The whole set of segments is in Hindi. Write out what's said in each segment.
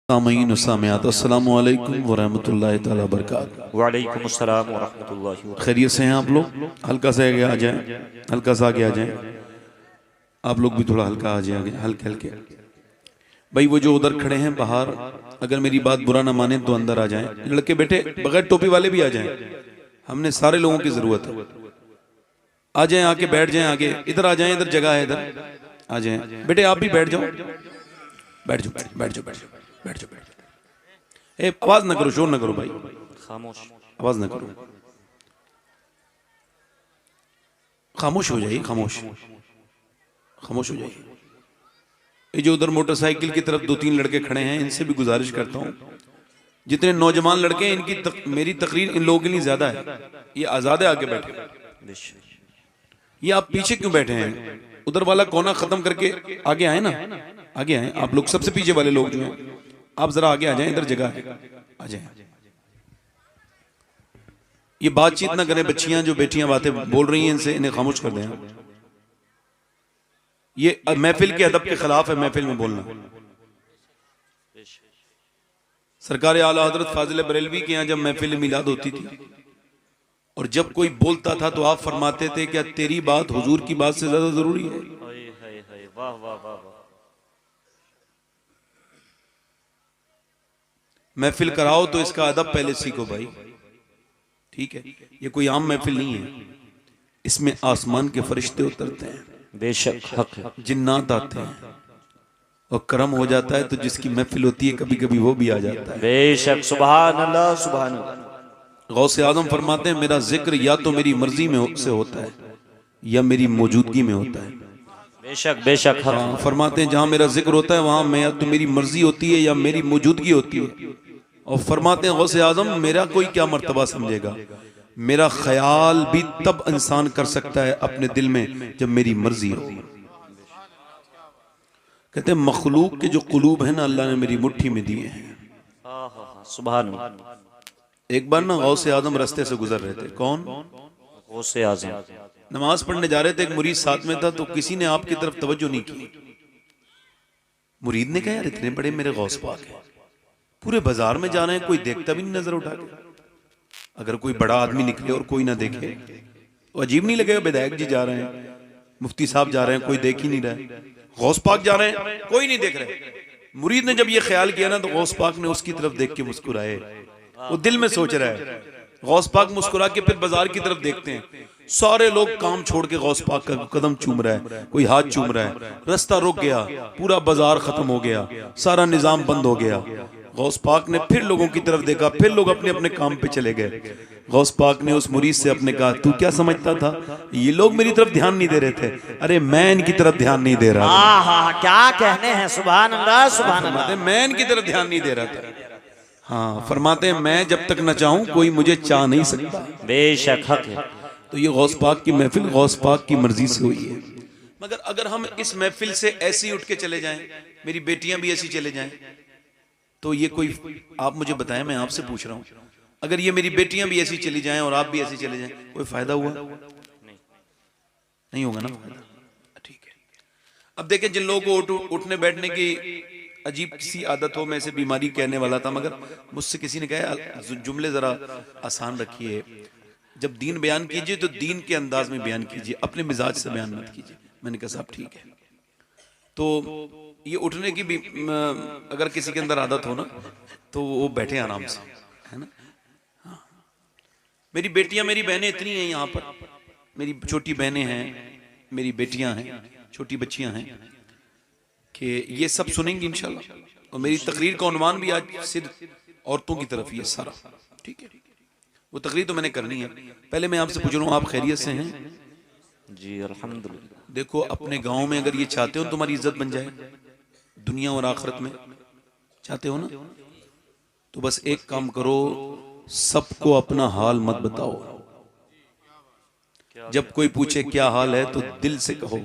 सामीन सामियात अस्सलामु अलैकुम व रहमतुल्लाहि तआला व बरकातहू। वालेकुम अस्सलाम व रहमतुल्लाहि व बरकातहू। खैरियत से हैं आप लोग? हल्का सा आगे आ जाएं, हल्का सा आगे आ जाएं। आप लोग भी थोड़ा हल्का आ जाएं, हल्के हल्के। भाई वो जो उधर खड़े हैं बाहर, अगर मेरी बात बुरा ना माने तो अंदर आ जाएं। लड़के बेटे बगैर टोपी वाले भी आ जाएं, हमने सारे लोगों की जरूरत है। आ जाएं, आके बैठ जाएं आगे, इधर आ जाएं, इधर जगह है, इधर आ जाएं। बेटे आप भी बैठ जाओ, बैठ जाओ, बैठ जाओ, बैठ जाओ, बैठ जाओ, बैठ जाओ। ए आवाज ना करो, शोर ना करो भाई, खामोश। आवाज ना करो, खामोश हो जाइए, खामोश खामोश हो जाइए। ये जो उधर मोटरसाइकिल की तरफ दो तीन लड़के खड़े हैं, इनसे भी गुजारिश करता हूँ, जितने नौजवान लड़के हैं इनकी मेरी तकरीर इन लोगों के लिए ज्यादा है। ये आजाद है, आगे बैठे। ये आप पीछे क्यों बैठे हैं? उधर वाला कोना खत्म करके आगे आए ना, आगे आए। आप लोग सबसे पीछे वाले लोग जो हैं, आप जरा आगे आ जाएं, इधर जगह है, आ जाएं। ये बातचीत ना करें, बच्चियां जो बेटियां बातें बोल रही हैं इनसे इन्हें खामोश कर दें। ये महफिल के अदब के खिलाफ है, महफिल में बोलना। सरकार आला हजरत फाजिल बरेलवी के यहाँ जब महफिल मिलाद होती थी और जब कोई बोलता था तो आप फरमाते थे क्या तेरी बात हुजूर की बात से ज्यादा जरूरी है? वाह वाह वाह। महफिल कराओ तो इसका अदब पहले सीखो भाई, ठीक है? ये कोई आम महफिल नहीं है, इसमें आसमान के फरिश्ते उतरते हैं, बेशक हक है। जिन्नात आते हैं और करम हो जाता है तो जिसकी महफिल होती है कभी कभी वो भी आ जाता है। बेशक सुभान अल्लाह सुभान अल्लाह। गौसे आजम फरमाते हैं मेरा जिक्र या तो मेरी मर्जी में से होता है या मेरी मौजूदगी में होता है। बेशक बेशक हक। फरमाते हैं जहां मेरा जिक्र होता है वहां मैं या तो मेरी मर्जी होती है या मेरी मौजूदगी होती है। और फरमाते हैं गौसे आजम मेरा कोई क्या मर्तबा समझेगा, मेरा ख्याल भी तब इंसान कर सकता है अपने दिल में जब मेरी मर्जी हो। कहते हैं मखलूक के जो कुलूब है ना अल्लाह ने मेरी मुट्ठी में दिए हैं। सुभान अल्लाह। एक बार ना गौसे आजम रास्ते से गुजर रहे थे। कौन? गौसे आज़म। नमाज पढ़ने जा रहे थे, एक मुरीद साथ में था, तो किसी ने आपकी तरफ तवज्जो नहीं की। मुरीद ने कहा यार इतने बड़े मेरे गौस पाक हैं, पूरे बाजार में जा रहे हैं, कोई देखता भी नहीं नजर उठा के। अगर कोई बड़ा आदमी निकले और कोई ना देखे तो अजीब नहीं लगेगा? विधायक जी जा रहे हैं, मुफ्ती साहब जा रहे हैं, कोई देख ही नहीं रहा है। गौस पाक जा रहे हैं, कोई नहीं देख रहे। मुरीद ने जब ये ख्याल किया ना तो गौस पाक ने उसकी तरफ देख के मुस्कुराए। वो दिल में सोच रहा है, गौस पाक मुस्कुरा के फिर बाजार की तरफ देखते हैं, सारे लोग काम छोड़ के गौस पाक का कदम चूम रहा है, कोई हाथ चूम रहा है। रास्ता रुक गया, पूरा बाजार खत्म हो गया, सारा निजाम बंद हो गया। गौस पाक ने फिर लोगों की तरफ देखा, फिर लोग अपने अपने काम पे चले गए। गौस पाक ने उस मुरीद से अपने कहा तू क्या समझता था ये लोग मेरी तरफ ध्यान नहीं दे रहे थे? अरे मैं इनकी तरफ ध्यान नहीं दे रहा था। क्या कहने हैं, सुभान अल्लाह सुभान अल्लाह। मैं इनकी तरफ ध्यान नहीं दे रहा था। हाँ, फरमाते हैं मैं जब तक न चाहूं कोई मुझे चाह नहीं सकता। बेशक हक है। तो ये गौस पाक की महफिल गौस पाक की मर्जी से हुई है। मगर अगर हम इस महफिल से ऐसे ही उठ के चले जाएं, मेरी बेटियां भी ऐसी चले जाएं, तो ये कोई, आप मुझे बताएं, मैं आपसे पूछ रहा हूं, अगर ये मेरी बेटियां भी ऐसी चली जाएं और आप भी ऐसी चले जाएं, कोई फायदा हुआ? नहीं होगा ना फायदा। ठीक है। अब देखें जिन लोगों को उठने बैठने की अजीब सी आदत हो, मैं इसे बीमारी कहने वाला था, मगर मुझसे किसी ने कहा जुमले जरा आसान रखिए, जब दीन बयान कीजिए तो दीन के अंदाज में बयान कीजिए, अपने मिजाज से बयान मत कीजिए। मैंने कहा साहब ठीक है। तो ये उठने की भी अगर किसी के अंदर आदत हो ना तो वो बैठे आराम से, है ना। हाँ। मेरी बेटियां मेरी बहनें इतनी हैं यहाँ पर, मेरी छोटी बहनें हैं, मेरी बेटियां हैं, छोटी बच्चियां हैं कि ये सब सुनेंगी इंशाल्लाह। और मेरी तकरीर का उन्वान भी आज सिर्फ औरतों की तरफ ही है सारा, ठीक है। वो तकरीर तो मैंने करनी है। पहले मैं आपसे पूछ रहा हूँ आप खैरियत से हैं? जी अल्हम्दुलिल्लाह। देखो अपने गांव में अगर ये चाहते हो तुम्हारी इज्जत बन जाए दुनिया और आखिरत में, चाहते हो ना, तो बस एक काम करो, सबको अपना हाल मत बताओ। जब कोई पूछे क्या हाल है तो दिल से कहो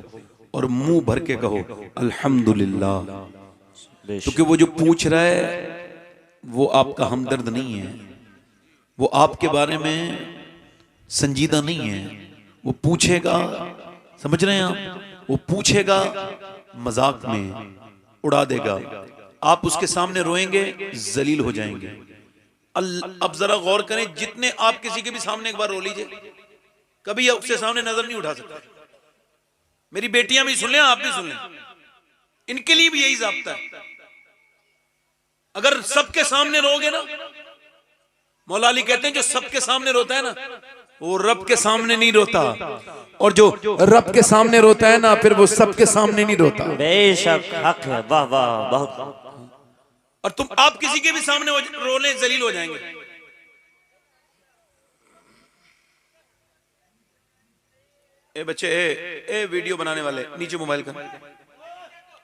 और मुंह भर के कहो अल्हम्दुलिल्लाह। क्योंकि वो जो पूछ रहा है वो आपका हमदर्द नहीं है, वो आपके बारे में संजीदा नहीं है। वो पूछेगा, समझ रहे हैं आप, वो पूछेगा मजाक में, उड़ा देगा, आप उसके सामने रोएंगे, जलील हो जाएंगे। अब जरा गौर करें, जितने आप किसी के भी सामने एक बार रो लीजिए, कभी उसके सामने नजर नहीं उठा सकते। मेरी बेटियां भी सुन लें, आप भी सुन लें, इनके लिए भी यही ज़ाब्ता है। अगर सबके सामने रोगे ना, मौला अली कहते हैं जो सबके सामने रोता है ना, वो रब के सामने नहीं रोता, और जो रब के सामने रोता है ना, फिर वो सबके सामने नहीं रोता। बेशक हक है, वाह वाह, बहुत। और तुम आप किसी के भी सामने रोने जलील हो जाएंगे। ए बच्चे, ए वीडियो बनाने वाले, नीचे मोबाइल कर।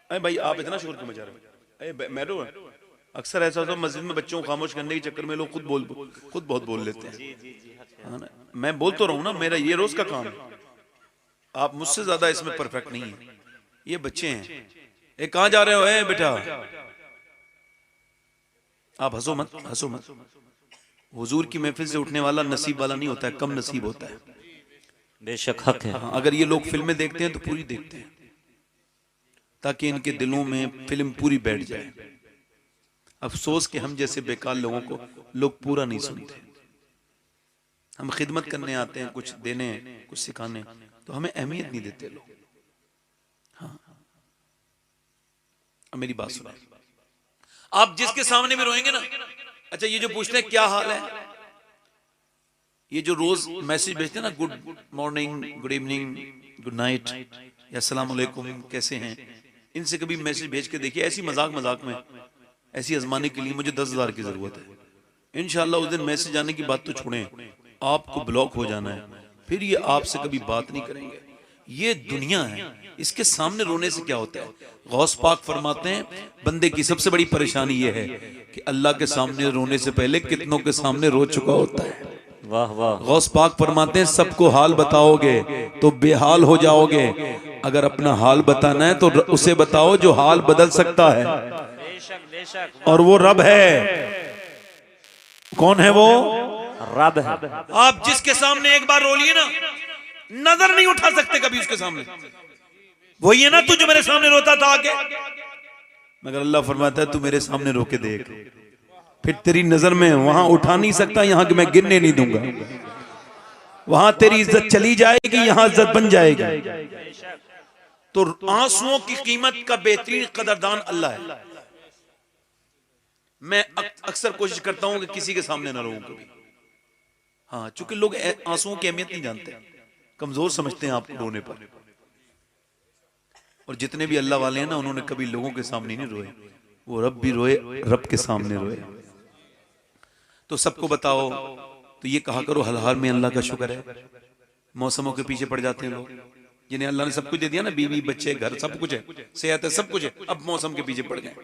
अरे भाई आप इतना शोर क्यों मचा रहे हो? मैरो अक्सर ऐसा होता है मस्जिद में बच्चों को खामोश करने के चक्कर में लोग खुद बहुत बोल लेते हैं। मैं बोल तो रहा हूं ना, मेरा ये रोज का काम है। आप मुझसे ज्यादा इसमें परफेक्ट नहीं है, ये बच्चे हैं। ए कहां जा रहे हो ए बेटा? आप हंसो मत, हंसो मत। हुजूर की महफिल से उठने वाला नसीब वाला नहीं होता है, कम नसीब होता है। बेशक हक है। हाँ, अगर ये लोग फिल्में देखते हैं तो पूरी देखते हैं, ताकि इनके दिलों में फिल्म पूरी बैठ जाए। अफसोस कि हम जैसे बेकार लोगों को लोग पूरा नहीं सुनते। हम खिदमत करने आते हैं, कुछ देने, कुछ सिखाने, तो हमें अहमियत नहीं देते लोग। हाँ, अब मेरी बात सुनो। आप जिसके सामने भी रोएंगे ना, अच्छा ये जो पूछते हैं क्या हाल है, ये जो रोज मैसेज भेजते हैं ना, good morning, good evening, good night या अस्सलाम वालेकुम, कैसे हैं, इनसे कभी मैसेज भेज के देखिए। ऐसी मजाक मजाक में, ऐसी आजमाने के लिए मुझे 10,000 की जरूरत है। इंशाल्लाह उस दिन मैसेज आने की बात तो छोड़ें, आपको ब्लॉक हो जाना है, फिर ये आपसे कभी बात नहीं करेंगे। ये दुनिया है, इसके सामने रोने से क्या होता है? गौस पाक फरमाते हैं, बंदे की सबसे बड़ी परेशानी ये है कि अल्लाह के सामने रोने से पहले कितनों के सामने रो चुका होता है। वाह वाह। गौस पाक फरमाते हैं, सबको हाल बताओगे तो बेहाल हो जाओगे, अगर अपना हाल बताना है तो उसे बताओ जो हाल बदल सकता है, बेशक बेशक, और वो रब है। कौन है वो? रब है। आप जिसके सामने एक बार रो लिए ना, नजर नहीं उठा सकते कभी उसके सामने। वही है ना तू जो मेरे सामने रोता था आके, मगर अल्लाह फरमाता है तू मेरे सामने रो के देख, फिर तेरी नजर में वहां उठा नहीं सकता, यहां कि मैं गिनने नहीं दूंगा। वहां तेरी इज्जत चली जाएगी, यहां इज्जत बन जाएगी। तो आंसुओं की कीमत का बेहतरीन कदरदान अल्लाह है। मैं अक्सर कोशिश करता हूं कि किसी के सामने ना रोऊं कभी। हाँ, चूंकि लोग आंसुओं की अहमियत नहीं जानते, कमजोर समझते हैं आपको रोने पर। और जितने भी अल्लाह वाले हैं ना, उन्होंने कभी लोगों के सामने नहीं रोए, वो रब भी रोए, रब के सामने रोए। तो सबको बताओ, तो ये कहा करो हर हाल में अल्लाह का शुक्र है। मौसमों के पीछे पड़ जाते हैं लोग, जिन्हें अल्लाह ने सब कुछ दे दिया ना, बीवी बच्चे घर सब कुछ है, सेहत है, सब कुछ है, अब मौसम के पीछे पड़ गए।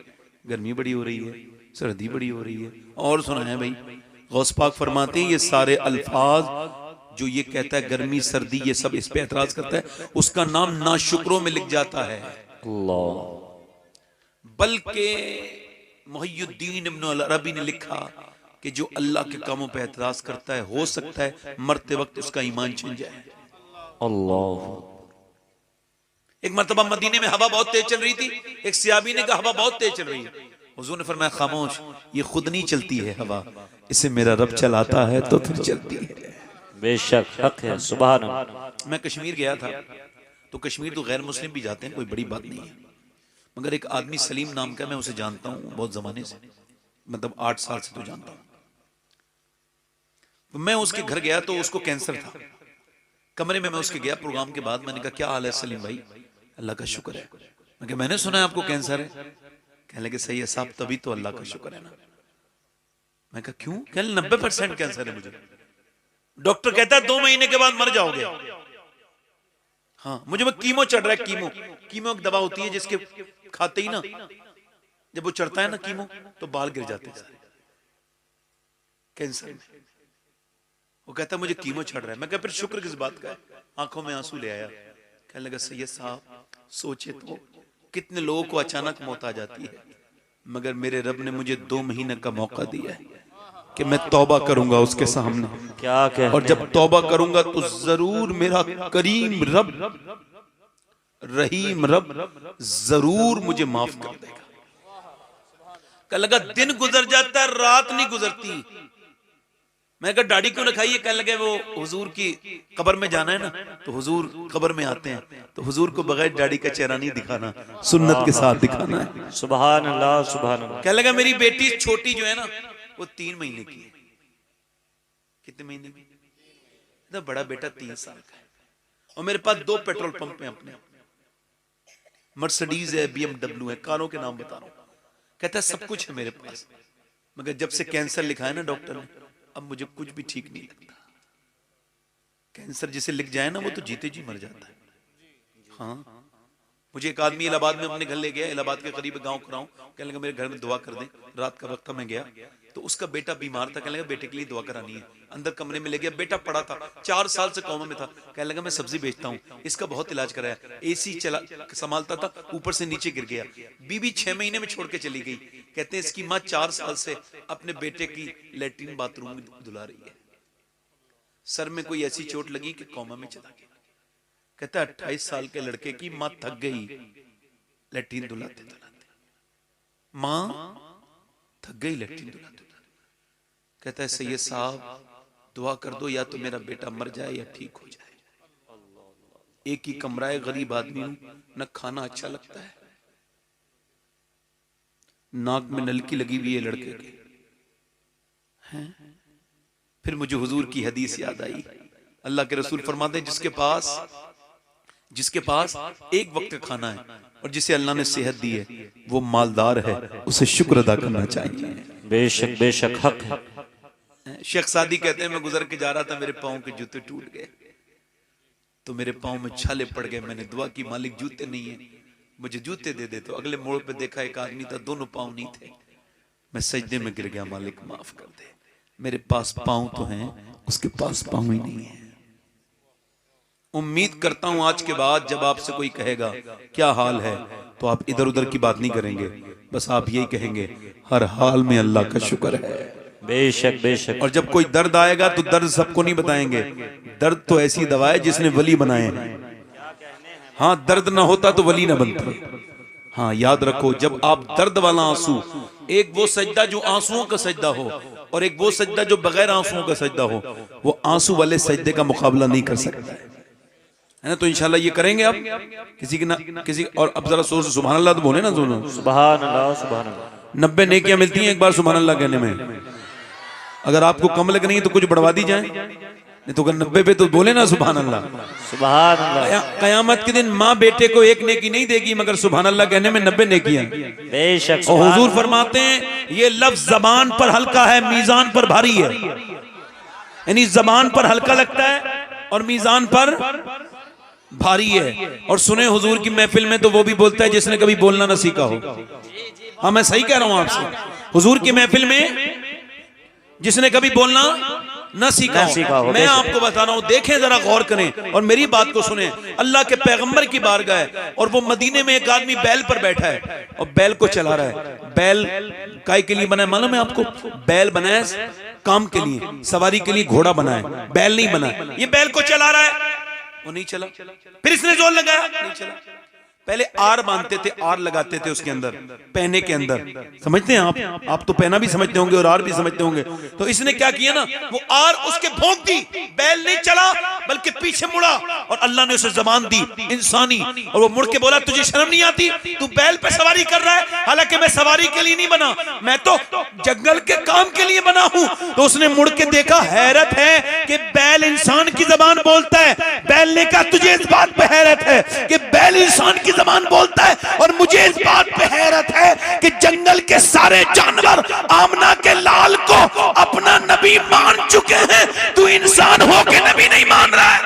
गर्मी बड़ी हो रही है, सर्दी बड़ी हो रही है, और सुना है भाई, गौस पाक फरमाते हैं ये सारे अल्फाज जो ये कहता है गर्मी सर्दी, ये सब इस पे एतराज करता है, उसका नाम नाशुक्रों में लिख जाता है। अल्लाह। बल्कि मुहियुद्दीन इब्न अरबी ने लिखा कि जो अल्लाह के कामों पे एतराज करता है, हो सकता है मरते वक्त उसका ईमान छिन जाए। अल्लाह। एक मर्तबा मदीने में हवा बहुत तेज चल रही थी, एक सियाबी ने कहा हवा बहुत तेज चल रही है। हुजूर ने फरमाया खामोश, ये खुद नहीं चलती है हवा, इसे मेरा रब चलाता है तो फिर चलती है। बेशक हक है, सुभान अल्लाह। मैं कश्मीर गया था, तो कश्मीर तो गैर मुस्लिम भी जाते हैं, कोई बड़ी बात नहीं है, मगर एक आदमी सलीम नाम का, मैं उसे जानता हूँ बहुत जमाने से, मतलब 8 साल से तो जानता हूँ। तो मैं उसके घर गया तो उसको कैंसर था। कमरे में मैं उसके गया प्रोग्राम के बाद, मैंने कहा क्या हाल है सलीम भाई? अल्लाह का शुक्र है। मैं कहा मैंने सुना है आपको कैंसर है। कहने लगे सही है साहब, तभी तो अल्लाह का शुक्र है ना। मैं कहा क्यों? कहने 90% कैंसर है मुझे, डॉक्टर कहता है 2 महीने के बाद मर जाओगे। हाँ, मुझे कीमो चढ़ रहा है। कीमो एक दवा होती है जिसके खाते ही ना, जब वो चढ़ता है ना कीमो, तो बाल गिर जाते हैं सारे कैंसर में। वो कहता है मुझे कीमो चढ़ रहा है। मैं कहा फिर शुक्र किस बात का है? आंखों में आंसू ले आया। कहने लगा सैयद साहब सोचे तो कितने लोगों को अचानक मौत आ जाती है, मगर मेरे रब ने मुझे 2 महीने का मौका दिया है कि मैं तौबा करूंगा उसके सामने। क्या कहते हैं? और जब तौबा करूंगा तो जरूर मेरा करीम रब, रहीम रब जरूर मुझे माफ कर देगा। कहने लगा दिन गुजर जाता है, रात नहीं गुजरती। मैं कहा दाढ़ी क्यों रखाई है? कहने लगे वो हुजूर की कब्र में जाना है ना, तो हुजूर कब्र में आते हैं तो हुजूर को बगैर दाढ़ी का चेहरा नहीं दिखाना, सुन्नत के साथ दिखाना है। सुभान अल्लाह सुभान अल्लाह। कहने लगा मेरी बेटी छोटी जो है ना वो 3 महीने की है। कितने महीने की? तो बड़ा बेटा 3 साल का है। और मेरे पास 2 पेट्रोल पंप है अपने, मर्सिडीज है, BMW है, कारों के नाम बता रहा हूं। कहता है सब कुछ है मेरे पास, मगर जब से कैंसर लिखा है ना डॉक्टर ने, अब मुझे कुछ भी ठीक नहीं लगता। कैंसर जिसे लिख जाए ना वो तो जीते जी मर जाता है। हाँ, मुझे एक आदमी इलाहाबाद में अपने घर ले गया, इलाहाबाद के करीब गांव कराऊं, कहने लगा मेरे घर में दुआ कर दें। रात का वक्त था, मैं गया तो उसका बेटा बीमार था, कहने लगा बेटे के लिए दुआ करानी है। अंदर कमरे में ले गया, बेटा पड़ा था, 4 साल से कोमा में था। कहने लगा मैं सब्जी बेचता हूँ, इसका बहुत इलाज कराया, AC चला संभालता था, ऊपर से नीचे गिर गया। बीवी 6 महीने में छोड़ के चली गई। कहते हैं इसकी माँ 4 साल से अपने बेटे की लेटरिन बाथरूम में धुला रही है। सर में कोई ऐसी चोट लगी कि कोमा में चला गया। कहता है 28 साल के लड़के की माँ थक गई लेटरिन धुलाते धुलाते, माँ थक गई लेटरिन धुलाते। कहता है सैयद साहब दुआ कर दो, या तो मेरा बेटा मर जाए या ठीक हो जाए। एक ही कमरा है, गरीब आदमी हूं, न खाना अच्छा लगता है, नाक में नलकी लगी हुई है लड़के के हैं। फिर मुझे हुजूर की हदीस याद आई। अल्लाह के रसूल फरमाते हैं जिसके पास एक वक्त का खाना है और जिसे अल्लाह ने सेहत दी है वो मालदार है, उसे शुक्र अदा करना चाहिए। बेशक बेशक हक है। शेख सादी कहते हैं मैं गुजर के जा रहा था, मेरे पाँव के जूते टूट गए, तो मेरे पाँव में छाले पड़ गए। मैंने दुआ की मालिक जूते नहीं है, मुझे जूते दे दे। तो अगले मोड़ पे देखा एक आदमी था, दोनों पाँव नहीं थे। मैं सजदे में गिर गया, मालिक माफ कर दे, मेरे पास पाँव तो हैं, उसके पास पाँव ही नहीं है। उम्मीद करता हूं आज के बाद जब आपसे कोई कहेगा क्या हाल है, तो आप इधर उधर की बात नहीं करेंगे, बस आप यही कहेंगे हर हाल में अल्लाह का शुक्र है। बेशक बेशक। और जब कोई दर्द आएगा तो दर्द सबको नहीं बताएंगे, दर्द तो ऐसी दवा है जिसने वली बनाए हैं। हाँ, दर्द ना होता तो वली ना बनता। हाँ, याद रखो, जब आप दर्द वाला आंसू, एक वो सजदा जो आंसुओं का सजदा हो और एक वो सजदा जो बगैर आंसुओं का सजदा हो, वो आंसू वाले सजदे का मुकाबला नहीं कर सकता है ना। तो इंशाल्लाह ये करेंगे आप किसी की ना किसी। और अब जरा सोच, सुभान अल्लाह तो बोले ना, दोनों सुभान अल्लाह सुभान अल्लाह। 90 नेकियां मिलती हैं एक बार सुभान अल्लाह कहने में। अगर आपको कम लग रही है तो कुछ बढ़वा दी जाए, नहीं तो अगर 90 पे तो बोले ना सुभान अल्लाह। सुभान अल्लाह। कयामत के दिन माँ बेटे को एक नेकी नहीं देगी, मगर सुभान अल्लाह कहने में 90 नेकियां। बेशक। और हुजूर फरमाते हैं ये लफ्ज जबान पर हल्का है, मीजान पर भारी है। यानी जबान पर हल्का लगता है और मीजान पर भारी है। और सुने हुजूर की महफिल में तो वो भी बोलता है जिसने कभी बोलना न सीखा हो। हाँ, मैं सही कह रहा हूं आपसे, हुजूर की महफिल में जिसने कभी बोलना न सीखा हो। मैं आपको बता रहा हूं, देखें जरा, गौर करें और मेरी बात को सुने। अल्लाह के पैगंबर की बारगाह है और वो मदीने में एक आदमी बैल पर बैठा है और बैल को चला रहा है। बैल काय के लिए बना है मालूम है आपको? बैल बनाया काम के लिए, सवारी के लिए घोड़ा बना है, बैल नहीं बना है। ये बैल को चला रहा है, वो नहीं चला। फिर इसने जोर लगाया, नहीं चला। पहले आर बांधते थे, आर लगाते थे उसके अंदर, पहने के अंदर, समझते हैं आप तो पहना भी समझते होंगे और आर भी समझते होंगे। तो इसने क्या किया ना, वो आर उसके भोंक दी, बैल नहीं चला बल्कि पीछे मुड़ा और अल्लाह ने उसे जबान दी इंसानी, और वो मुड़ के बोला तुझे शर्म नहीं आती, तू बैल पे सवारी कर रहा है? हालांकि मैं सवारी के लिए नहीं बना, मैं तो जंगल के काम के लिए बना हूं। तो उसने मुड़ के देखा, हैरत है कि बैल इंसान की जबान बोलता है। बैल ने कहा तुझे इस बात पे हैरत है कि बैल इंसान की जबान बोलता है, और मुझे इस बात पे हैरत है कि जंगल के सारे जानवर आमना के लाल को अपना नबी मान चुके हैं, तू इंसान हो के नबी नहीं मान रहा है।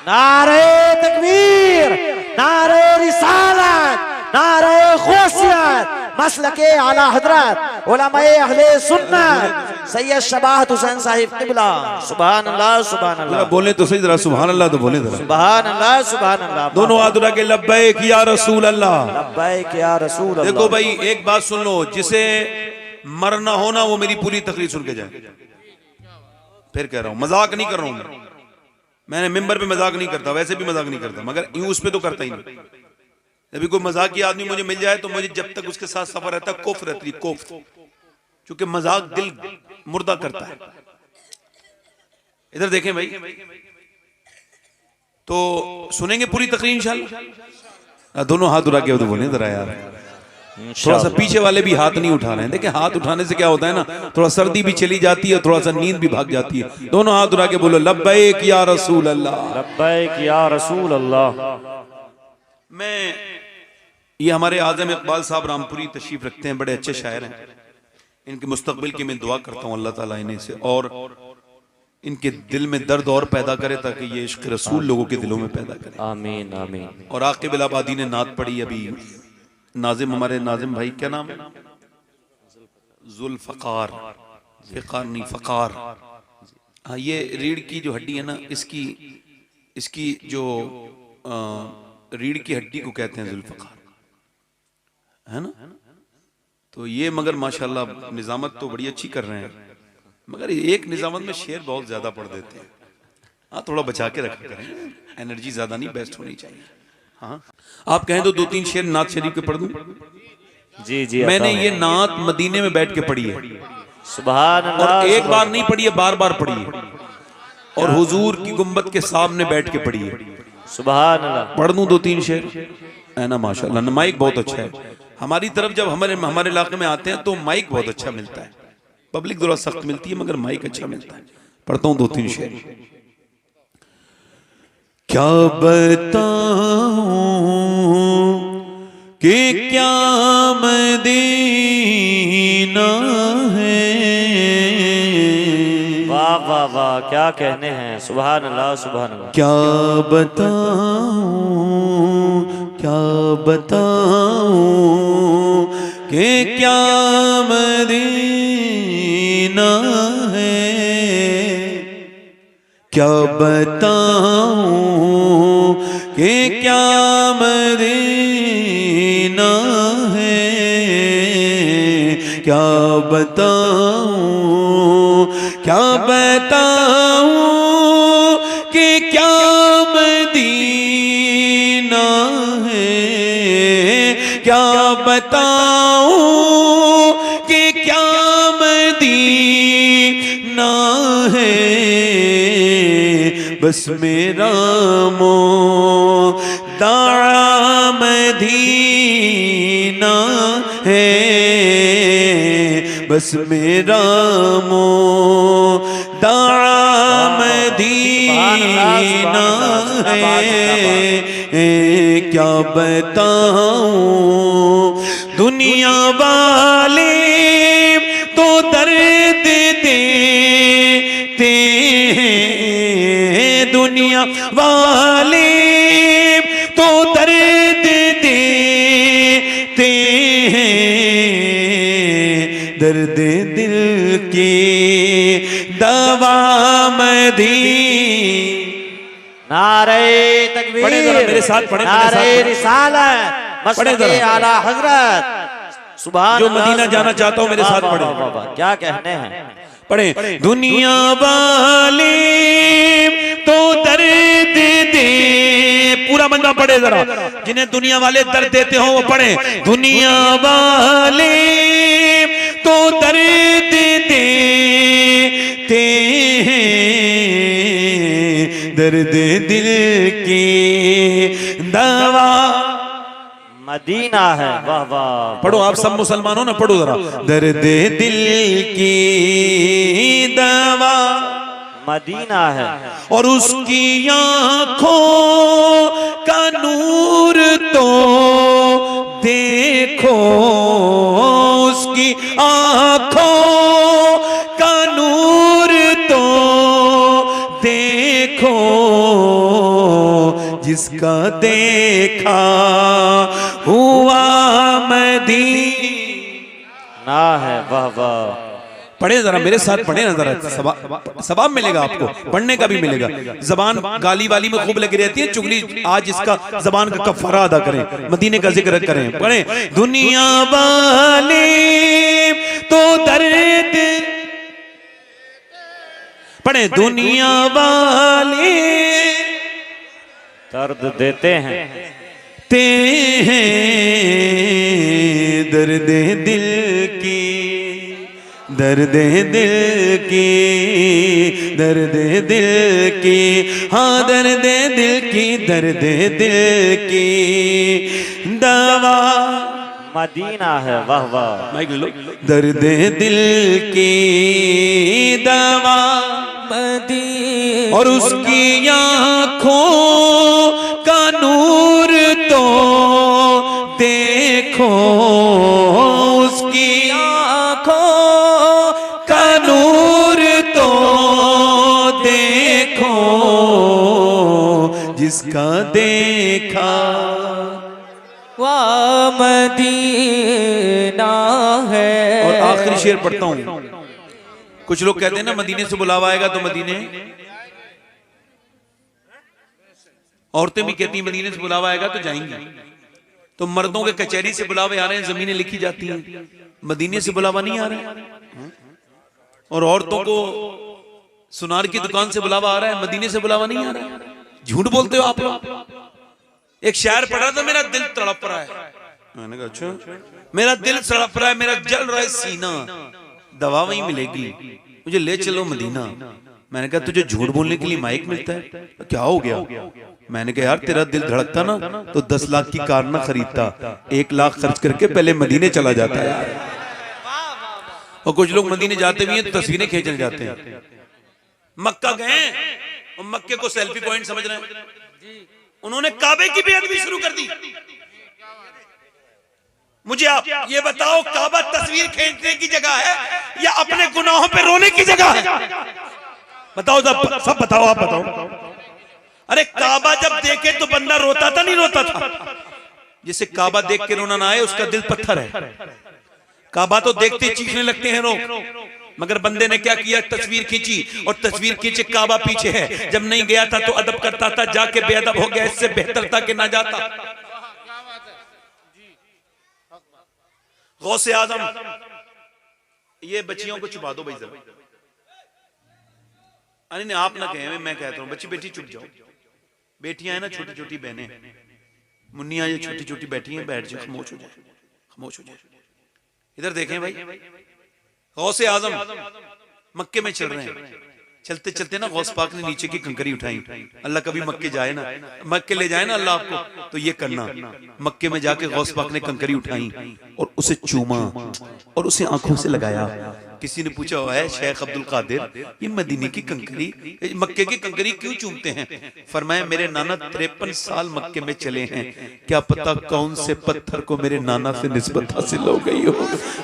नारे तकबीर, नारे रिसालत, नारे खुशियत, मसलके आला हजरत उलमाए अहले सुन्नत सैयद शबाहत हुसैन साहिब किबला। सुभान अल्लाह सुभान अल्लाह। बोले तो सही, जरा सुभान अल्लाह तो बोले जरा। सुभान अल्लाह सुभान अल्लाह। दोनों हाथ उठा के लब्बैक या रसूल अल्लाह, लब्बैक या रसूल अल्लाह। देखो भाई, एक बात सुन लो, जिसे मरना होना वो मेरी पूरी तकरीर सुन के जाए। फिर कह रहा हूं, मजाक नहीं कर रहा हूं, मैंने मिंबर पे मजाक नहीं करता, वैसे भी मजाक नहीं करता, मगर यूं उस पे तो करता ही नहीं। अभी कोई मजाक आदमी मुझे मिल जाए तो मुझे जब तक उसके साथ सफर रहता है कोफ रहती है, कोफ, क्योंकि मजाक दिल मुर्दा करता है। इधर देखें भाई, तो सुनेंगे पूरी तकरीर इंशाल्लाह। दोनों हाथ उठा के तो बोले जरा यार, थोड़ा सा पीछे वाले भी हाथ नहीं उठा रहे हैं। देखिए हाथ उठाने से क्या होता है ना, थोड़ा सर्दी भी चली जाती है, थोड़ा सा नींद भी भाग जाती है। दोनों हाथ उठा के बोलो लब्बैक या रसूल अल्लाह, लब्बैक या रसूल अल्लाह। मैं ये हमारे आजम इकबाल साहब रामपुरी तशरीफ रखते हैं, बड़े अच्छे शायर हैं। इनके मुस्तकबिल की मैं दुआ करता हूँ अल्लाह ताला इन्हें से और इनके दिल में दर्द और पैदा करे, ताकि ये इश्क रसूल लोगों के दिलों में पैदा करे। आमीन आमीन। और आकिब इलाहाबादी ने नात पढ़ी अभी, नाजिम, हमारे नाजिम भाई, क्या नाम है, जुल्फकार, फ़िकार नहीं फ़कार। हाँ, ये रीढ़ की जो हड्डी है ना, इसकी जो रीढ़ की हड्डी को कहते हैं जुल्फकार, है ना। तो ये मगर माशाल्लाह निजामत तो बड़ी अच्छी कर रहे हैं, मगर एक निजामत में शेर बहुत ज्यादा पढ़ देते हैं। हाँ, थोड़ा बचा के रखा करें, एनर्जी ज्यादा नहीं, बेस्ट होनी चाहिए। हाँ, आप कहें तो 2-3 शेर नात शरीफ के पढ़ दूं? जी जी। मैंने ये नात मदीने में बैठ के पढ़ी है, सुभान अल्लाह। और एक बार नहीं पढ़ी है, बार बार पढ़ी है, और हुजूर की गुंबद के सामने बैठ के पढ़ी है। सुभान अल्लाह। पढ़ दूं 2-3 शेर, है ना। माशाल्लाह माइक बहुत अच्छा है हमारी तरफ, जब हमारे इलाके में आते हैं तो माइक बहुत अच्छा मिलता है। पब्लिक थोड़ा सख्त मिलती है मगर माइक अच्छा मिलता है। पढ़ता हूं 2-3 शेर। क्या बताऊं कि क्या मदीना है, वाह वाह वाह, क्या कहने हैं। सुभान अल्लाह सुभान अल्लाह। क्या बताऊं, क्या बताऊं कि क्या मदीना है, क्या बताऊं कि क्या मदीना है, क्या बताऊं, क्या बताऊं कि क्या मदीना है, क्या बताऊं कि क्या मदीना है। बस मेरा मोदारा मदीना है, बस मेरा मोदारा मदीना है। क्या बताऊं दुनिया वाले तो दर्द देते हैं, दुनिया वाले तो दर्द देते हैं, दर्द दिल की दवा नारे तकबीर, पढ़े जरा मेरे साथ, पढ़े नारे रिसालत, मसलके आला हजरत। सुभान जो मदीना जाना चाहता हूं मेरे साथ पढ़े। क्या कहने हैं, पढ़े। दुनिया वाले तो दर्द दे, पूरा बंदा पढ़े जरा, जिन्हें दुनिया वाले दर्द देते हो वो पढ़े। दुनिया वाले तो दर्द देते हैं, दर्द दिल की दवा मदीना है। वाह वाह, पढ़ो आप सब मुसलमानों ना, पढ़ो जरा। दर्द दिल की दवा मदीना है, और उसकी आंखों का नूर तो देखो, उसकी आंखों का नूर तो देखो, जिसका देखा हुआ मदीना है। वाह वाह, पढ़े जरा मेरे साथ, पढ़े ना जरा, सवाब मिलेगा आपको, पढ़ने का भी मिलेगा। जबान गाली वाली में खूब लगी रहती है, चुगली आज इसका जबान का कफारा अदा करें, मदीने का जिक्र करें। पढ़े। दुनिया वाले तो दर्द, पढ़े। दुनिया वाले दर्द देते हैं, हैं दर्द दिल की, दर्द दिल की, दर्द दिल की, हाँ दर्द दिल की, दर्द दिल की दवा मदीना है, वाह वाह। माइक लो। दर्द दिल की दवा मदीना, और उसकी आँखों का नूर तो देखो, उसकी आँखों का नूर तो देखो, जिसका देखा वह मदीना है। और आखिरी शेर पढ़ता हूं। कुछ लोग कहते हैं ना मदीने से बुलावा आएगा तो मदीने, औरतें भी कहती हैं मदीने से बुलावा आएगा तो जाएंगी। तो मर्दों के कचहरी से बुलावे आ रहे हैं, जमीनें लिखी जाती हैं, मदीने से बुलावा नहीं आ रहा है। और औरतों को सुनार की दुकान से बुलावा आ रहा है, मदीने से बुलावा नहीं आ रहा है। झूठ बोलते हो आप लोग। एक शायर पढ़ा था, मेरा दिल तड़प रहा है। मैंने कहा अच्छा, मेरा दिल तड़प रहा है, मेरा जल रहा है सीना, दवा वहीं मिलेगी, मुझे ले चलो मदीना। मैंने कहा तुझे झूठ बोलने के लिए माइक मिलता है, तो क्या हो गया? मैंने कहा यार तेरा दिल धड़कता ना तो 10 लाख की कार ना खरीदता, 1 लाख खर्च करके पहले मदीने चला जाता है यार। और कुछ लोग मदीने जाते भी हैं तो तस्वीरें खींचने जाते हैं। मक्का गए और मक्के को सेल्फी पॉइंट समझ रहे हैं, उन्होंने काबे की बेअदबी शुरू कर दी। मुझे आप ये बताओ, काबा तस्वीर खींचने की जगह है या अपने गुनाहों पे रोने की जगह है? बताओ सब बताओ, आप बताओ। अरे काबा जब देखे तो बंदा रोता था, नहीं रोता था? जिसे काबा देख के रोना ना आए उसका दिल पत्थर है। काबा तो देखते चीखने लगते हैं लोग, मगर बंदे ने क्या किया, तस्वीर खींची, और तस्वीर खींचे काबा पीछे है। जब नहीं गया था तो अदब करता था, जाके बेअदब हो गया, इससे बेहतर था कि ना जाता। गौसे आजम, ये बच्चियों को छुपा दो भाई जरा। अरे नहीं आप ना कहें, मैं कहता हूँ बच्ची बेटी चुप जाओ। बेटियां हैं ना, छोटी छोटी बहनें, मुन्नियां ये छोटी छोटी बैठी हैं, बैठ जाओ, खामोश हो जाए, खामोश हो जाए। इधर देखें भाई, गौसे आजम मक्के में चल रहे हैं, चलते चलते ना गौस पाक ने नीचे की कंकरी उठाई। अल्लाह कभी मक्के जाए ना, मक्के ले जाए ना अल्लाह आपको, तो ये करना। मक्के में जाके गौस पाक ने कंकरी उठाई और उसे चूमा और उसे आंखों से लगाया। किसी ने पूछा है शेख अब्दुल कादिर, ये मदीने की कंकरी, मक्के की कंकरी क्यों चूमते हैं? फरमाया मेरे नाना 53 साल मक्के में चले हैं, क्या पता कौन से पत्थर को मेरे नाना से निस्बत हासिल हो गई हो।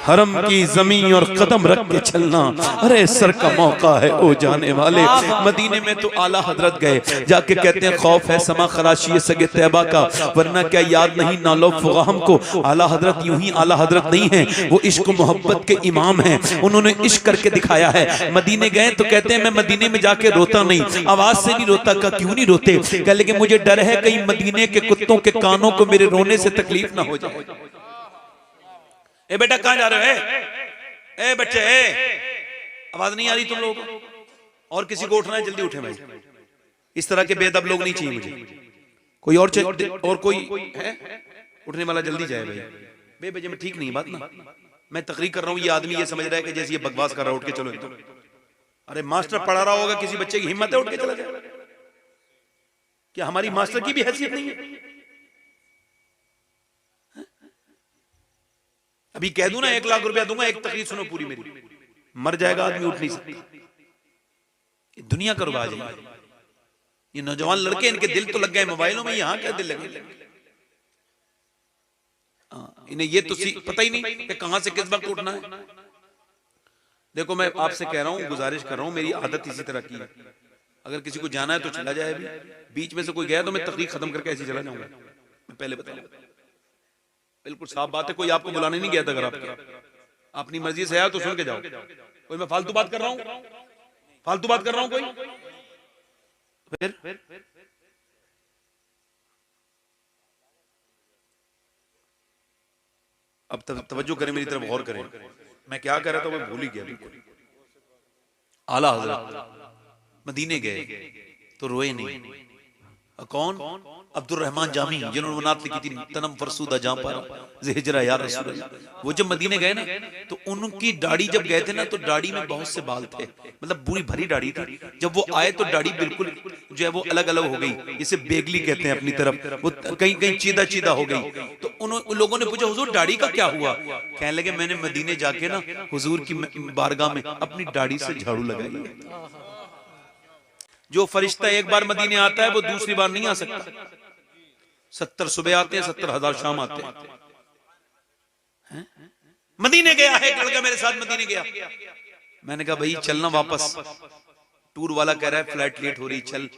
हरम की जमीन और कदम रख के चलना, अरे सर का मौका है ओ जाने वाले। मदीने में तो आला हजरत गए, जाके कहते हैं खौफ है समा खराशी सगे तैबा का, वरना क्या याद नहीं नालो फुगाहम को। आला हजरत यूं ही आला हजरत नहीं है, वो इश्क मोहब्बत के इमाम हैं, उन्होंने इश्क करके दिखाया है। मदीने गए तो कहते हैं मैं मदीने में जाके रोता नहीं, आवाज से नहीं रोता। का क्यों नहीं रोते? कह लेकिन मुझे डर है कहीं मदीने के कुत्तों के कानों को मेरे रोने से तकलीफ ना हो जाए। ए बेटा कहां जा रहे हो? ए बच्चे, आवाज नहीं आ रही तुम लोगों को? और किसी को उठना है जल्दी उठे भाई, इस तरह के बेअदब लोग नहीं चाहिए मुझे। कोई और कोई है उठने वाला? जल्दी जाए भाई, बेबजे में ठीक नहीं बात ना। मैं तकरीर कर रहा हूं, ये आदमी ये समझ रहा है कि जैसे ये बकवास कर रहा है, उठ के चलो एकदम। अरे मास्टर पढ़ा रहा होगा, किसी बच्चे की हिम्मत है उठ के चला जाए? क्या हमारी मास्टर की भी हैसियत नहीं है? अभी कह दूं ना 1 लाख रुपया दूंगा, एक तकरीर सुनो पूरी मेरी, मर जाएगा आदमी, उठ नहीं सकता। दुनिया का रिवाज है। ये नौजवान लड़के, इनके दिल तो लग गए मोबाइलों में, यहां क्या दिल लगे? इन्हें ये तो पता ही नहीं कि कहां से किस वक्त उठना है। देखो मैं आपसे कह रहा हूं, गुजारिश कर रहा हूं, मेरी आदत इसी तरह की है, अगर किसी को जाना है तो चला जाए। अभी बीच में से कोई गया तो मैं तकरीर खत्म करके ऐसे चला जाऊंगा। मैं पहले बता दूं, बिल्कुल साफ बात है, कोई आपको बुलाने नहीं गया था। अगर आपके अपनी मर्जी से आया तो सुन के जाओ। कोई मैं फालतू बात कर रहा हूं? फालतू बात कर रहा हूं कोई? फिर अब तवज्जो करें, मेरी तरफ गौर करें। मैं क्या कह रहा था मैं भूल ही गया बिल्कुल। आला हजरत मदीने गए तो रोए नहीं, कौन? अब्दुल रहमान जामी, जिन्होंने नात लिखी थी तनम फरसूदा जहां पर हिजरा या रसूल अल्लाह। वो जब मदीने गए ना तो उनकी दाढ़ी जब गए थे ना तो दाढ़ी में बहुत से बाल थे, मतलब पूरी भरी दाढ़ी थी। जब वो आए तो दाढ़ी बिल्कुल जो है वो अलग अलग हो गई, इसे बेगली कहते हैं अपनी तरफ, वो कहीं कहीं चीदा चीदा हो गई। तो उन लोगों ने पूछा हुजूर दाढ़ी का क्या हुआ? कहने लगे मैंने मदीने जाके ना हुजूर की बारगाह में अपनी दाढ़ी से झाड़ू लगाई है। जो फरिश्ता एक बार मदीने आता है वो दूसरी बार नहीं आ सकता। 70 सुबह आते हैं, 70,000 शाम आते हैं। मदीने गया है, एक लड़का मेरे साथ मदीने गया। मैंने कहा भाई चलना वापस, टूर वाला कह रहा है फ्लाइट लेट हो रही चल।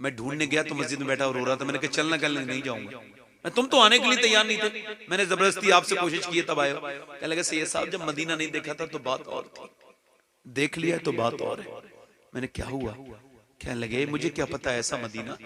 मैं ढूंढने गया तो मस्जिद में बैठा और रो रहा था। मैंने कहा चलना, कल नहीं जाऊंगा। तुम तो आने के लिए तैयार नहीं थे, मैंने जबरदस्ती आपसे कोशिश की तब आए। कहने लगे सैयद साहब जब मदीना नहीं देखा था तो बात और थी, देख लिया तो बात और है। मैंने क्या हुआ? कहने लगे मुझे क्या पता ऐसा मदीना है,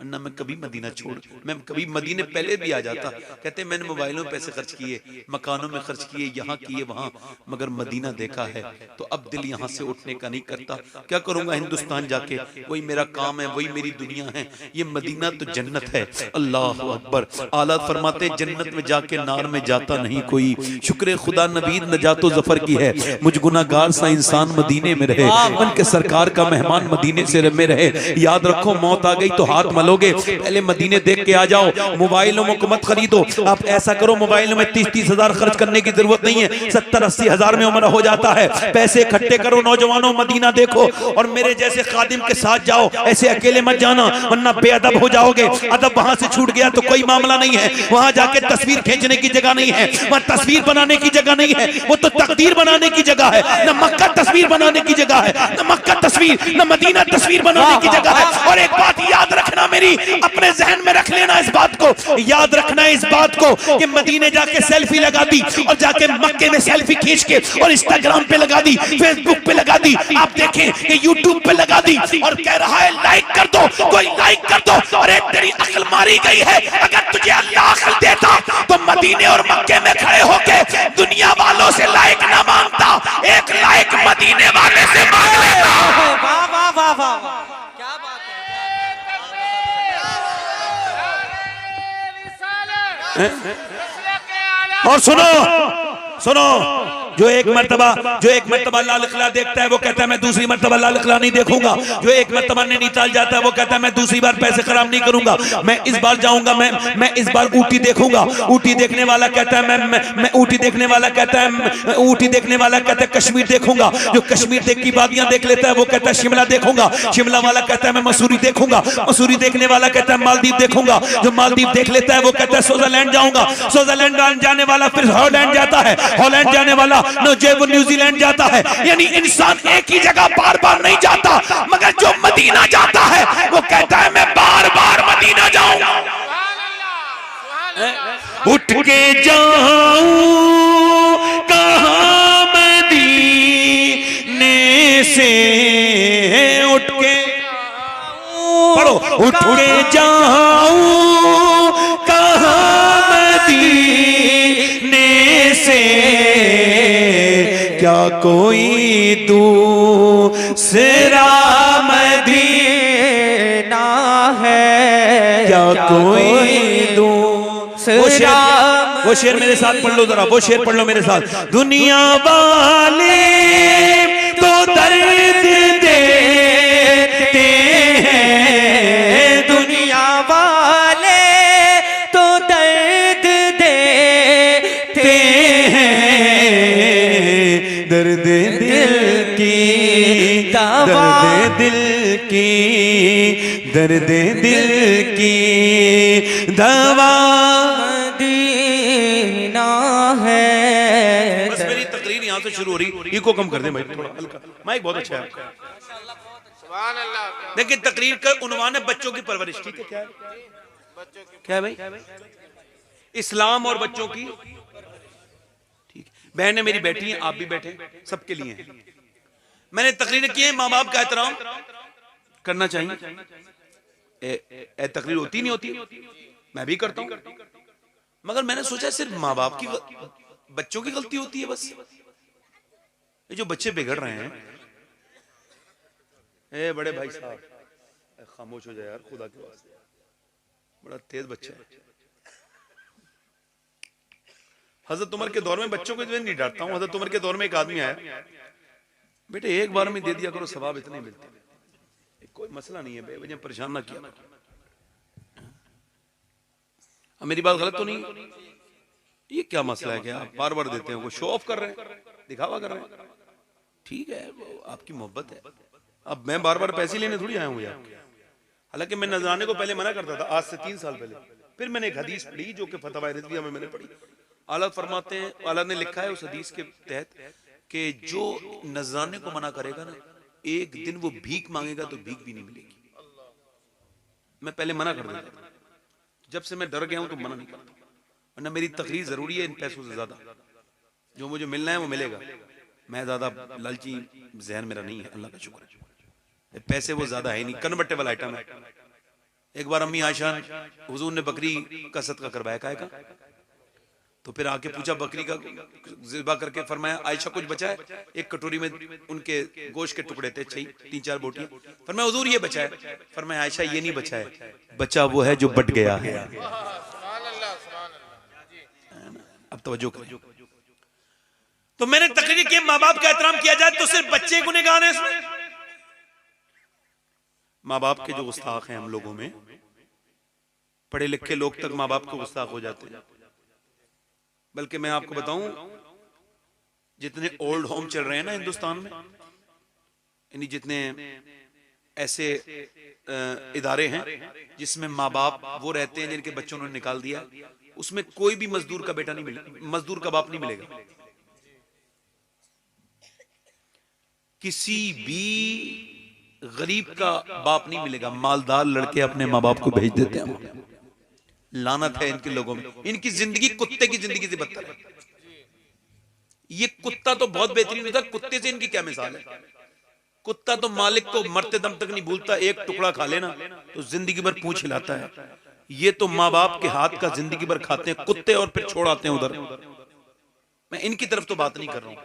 वरना मैं कभी मदीना छोड़, मैं कभी मदीने पहले भी आ जाता। कहते मैंने मोबाइलों में पैसे खर्च किए, मकानों में खर्च किए, यहाँ किए वहां, मगर मदीना देखा है तो अब दिल यहाँ से उठने का नहीं करता। क्या करूंगा हिंदुस्तान जाके, वही मेरा काम है, वही मेरी दुनिया है। ये मदीना तो जन्नत है। अल्लाह अकबर। आला फरमाते जन्नत में जाके नार में जाता नहीं कोई, शुक्र खुदा नबीद नजातो जफर की है। मुझ गुनाहगार सा इंसान मदीने में रहे, उनके सरकार का मेहमान मदीने से में रहे। याद रखो मौत आ गई तो हाथ लोगे, पहले मदीने देख के आ जाओ। मोबाइलों को मत खरीदो। आप ऐसा करो मोबाइलों में 30-30 हजार खर्च करने की जरूरत नहीं है, 70-80 हजार में उम्र हो जाता है। पैसे इकट्ठे करो नौजवानों, मदीना देखो और मेरे जैसे खादिम के साथ जाओ, ऐसे अकेले मत जाना वरना बेअदब हो जाओगे। अदब वहां से छूट गया तो कोई मामला नहीं है। वहां जाके तस्वीर खींचने की जगह नहीं है, वहां तस्वीर बनाने की जगह नहीं है, वो तो तकदीर बनाने की जगह है। न मक्का तस्वीर बनाने की जगह है, न मक्का तस्वीर, न मदीना तस्वीर बनाने की जगह है। और एक बात याद रखना, मेरी अपने जहन में रख लेना, इस बात को याद रखना, इस बात को कि मदीने जाके सेल्फी लगा दी और जाके मक्के में सेल्फी खींच के और इंस्टाग्राम पे लगा दी, फेसबुक पे लगा दी, आप देखें कि यूट्यूब पे लगा दी और कह रहा है लाइक कर दो, कोई लाइक कर दो। अरे तेरी अक्ल मारी गई है। अगर तुझे अल्लाह अक्ल देता तो मदीने और मक्के में खड़े होके दुनिया वालों से लाइक ना मांगता, एक लाइक मदीने वाले से मांग लेता। वाह वाह वाह वाह, क्या बात है। और सुनो सुनो, जो एक मर्तबा लाल किला देखता है वो कहता है मैं दूसरी मर्तबा लाल किला नहीं देखूंगा। जो एक मर्तबा नैनीताल जाता है वो कहता है मैं दूसरी बार पैसे खराब नहीं करूंगा, मैं इस बार जाऊंगा, मैं इस बार ऊटी देखूंगा। ऊटी देखने वाला कहता है मैं ऊटी देखने वाला कहता है ऊटी देखने वाला कहता है कश्मीर देखूंगा। जो कश्मीर देख की वादियां देख लेता है वो कहता है शिमला देखूंगा। शिमला वाला कहता है मैं मसूरी देखूंगा। मसूरी देखने वाला कहता है मालदीव देखूंगा। जो मालदीव देख लेता है वो कहता है स्विट्जरलैंड जाऊंगा। स्विट्जरलैंड जाने वाला फिर हॉलैंड जाता है, हॉलैंड जाने वाला वो न्यूजीलैंड जाता है। यानी इंसान एक ही जगह बार बार नहीं जाता, मगर जो मदीना जाता है वो कहता है मैं बार बार मदीना जाऊं। उठ के जाऊं कहां मदीने से, उठ के पढ़ो, उठ के जाऊं कहां मदीने से, क्या कोई दूसरा मदीना है, क्या कोई दूसरा। वो शेर मेरे साथ पढ़ लो जरा, वो शेर पढ़ लो मेरे साथ। दुनिया वाले तो दर्द देते हैं, दुनिया वाले तो दर्द देते हैं, दर्द दिल की दवा, दर्द दिल की दवा मदीना है। बस मेरी तकरीर यहाँ से शुरू हो रही, इको कम कर दे भाई थोड़ा हल्का, माइक बहुत अच्छा है। देखिए तकरीर का उन्वान है बच्चों की परवरिश। ठीक है, क्या है, क्या है भाई? इस्लाम और बच्चों की। ठीक, बहनें मेरी बैठी हैं, आप भी बैठे, सबके लिए हैं। मैंने तकरीर की है, माँ बाप का एहतराम करना चाहिए। तकरीर होती नहीं होती, मैं भी करता हूं, मगर मैंने सोचा सिर्फ माँ बाप की, बच्चों की गलती होती है बस। ये जो बच्चे बिगड़ रहे हैं, बड़े भाई साहब खामोश हो जाए यार खुदा के वास्ते, बड़ा तेज बच्चा है। हजरत उमर के दौर में बच्चों को मैं नहीं डांटता हूँ। हजरत उमर के दौर में एक आदमी आया, बेटे एक बार में दे दिया करो, सवाब इतने मिलते हैं, कोई मसला नहीं है, बेवजह परेशान ना किया। अब मेरी बात गलत तो नहीं? ये क्या मसला है कि आप बार बार देते हैं, वो शो ऑफ कर रहे हैं, दिखावा कर रहे हैं, ठीक है वो आपकी मोहब्बत है। अब मैं बार बार पैसे लेने थोड़ी आया हूँ यार। हालांकि मैं नजराने को पहले मना करता था, आज से 3 साल पहले। फिर मैंने एक हदीस पढ़ी जो कि फतवा रिजविया में मैंने पढ़ी। आला फरमाते हैं, आला ने लिखा है उस हदीस के तहत कि जो नजराने को मना करेगा ना, एक दिन वो भीख मांगेगा तो भीख भी नहीं मिलेगी। मैं पहले मना कर देता था, जब से मैं डर गया हूं तो मना नहीं करता, वरना मेरी तकरीर जरूरी है इन पैसों से ज्यादा। जो मुझे मिलना है वो मिलेगा। मैं ज्यादा लालची जहन मेरा नहीं है, अल्लाह का शुक्र है। पैसे वो ज्यादा है नहीं, कन्वर्टेबल आइटम है। एक बार अम्मी आयशा हुजूर ने बकरी का सदका करवाया, काय का? तो फिर आके पूछा बकरी का ज़िबा करके, फरमाया आयशा कुछ बचा है? एक कटोरी में उनके गोश्त के टुकड़े थे, 3-4 बोटियां। फरमाया हुजूर ये बचा है? फरमाया आयशा ये नहीं बचा है, बचा वो है जो बट गया है। अब तवज्जो करें। तो मैंने तकरीर की माँ बाप का एहतराम किया जाए तो सिर्फ बच्चे गुनहगार हैं इसमें? माँ बाप के जो गुस्ताख हैं हम लोगों में, पढ़े लिखे लोग तक माँ बाप को गुस्ताख हो जाते हैं। बल्कि मैं आपको बताऊं, जितने ओल्ड होम चल रहे हैं ना हिंदुस्तान में, यानी जितने ऐसे इदारे हैं जिसमें माँ बाप वो रहते हैं जिनके बच्चों ने निकाल दिया, उसमें कोई भी मजदूर का बेटा नहीं मिलेगा, मजदूर का बाप नहीं मिलेगा। किसी भी गरीब का बाप नहीं मिलेगा। मालदार लड़के अपने माँ बाप को भेज देते हैं। लानत है इनके लोगों में, इनकी जिंदगी कुत्ते की जिंदगी से बदतर है। ये कुत्ता तो बहुत बेहतरीन होता है, कुत्ते से इनकी क्या मिसाल है। कुत्ता तो मालिक को मरते दम तक नहीं भूलता, एक टुकड़ा खा लेना तो जिंदगी भर पूंछ हिलाता है। ये तो माँ बाप के हाथ का जिंदगी भर खाते हैं कुत्ते, और फिर छोड़ आते हैं उधर। मैं इनकी तरफ तो बात नहीं कर रहा हूं,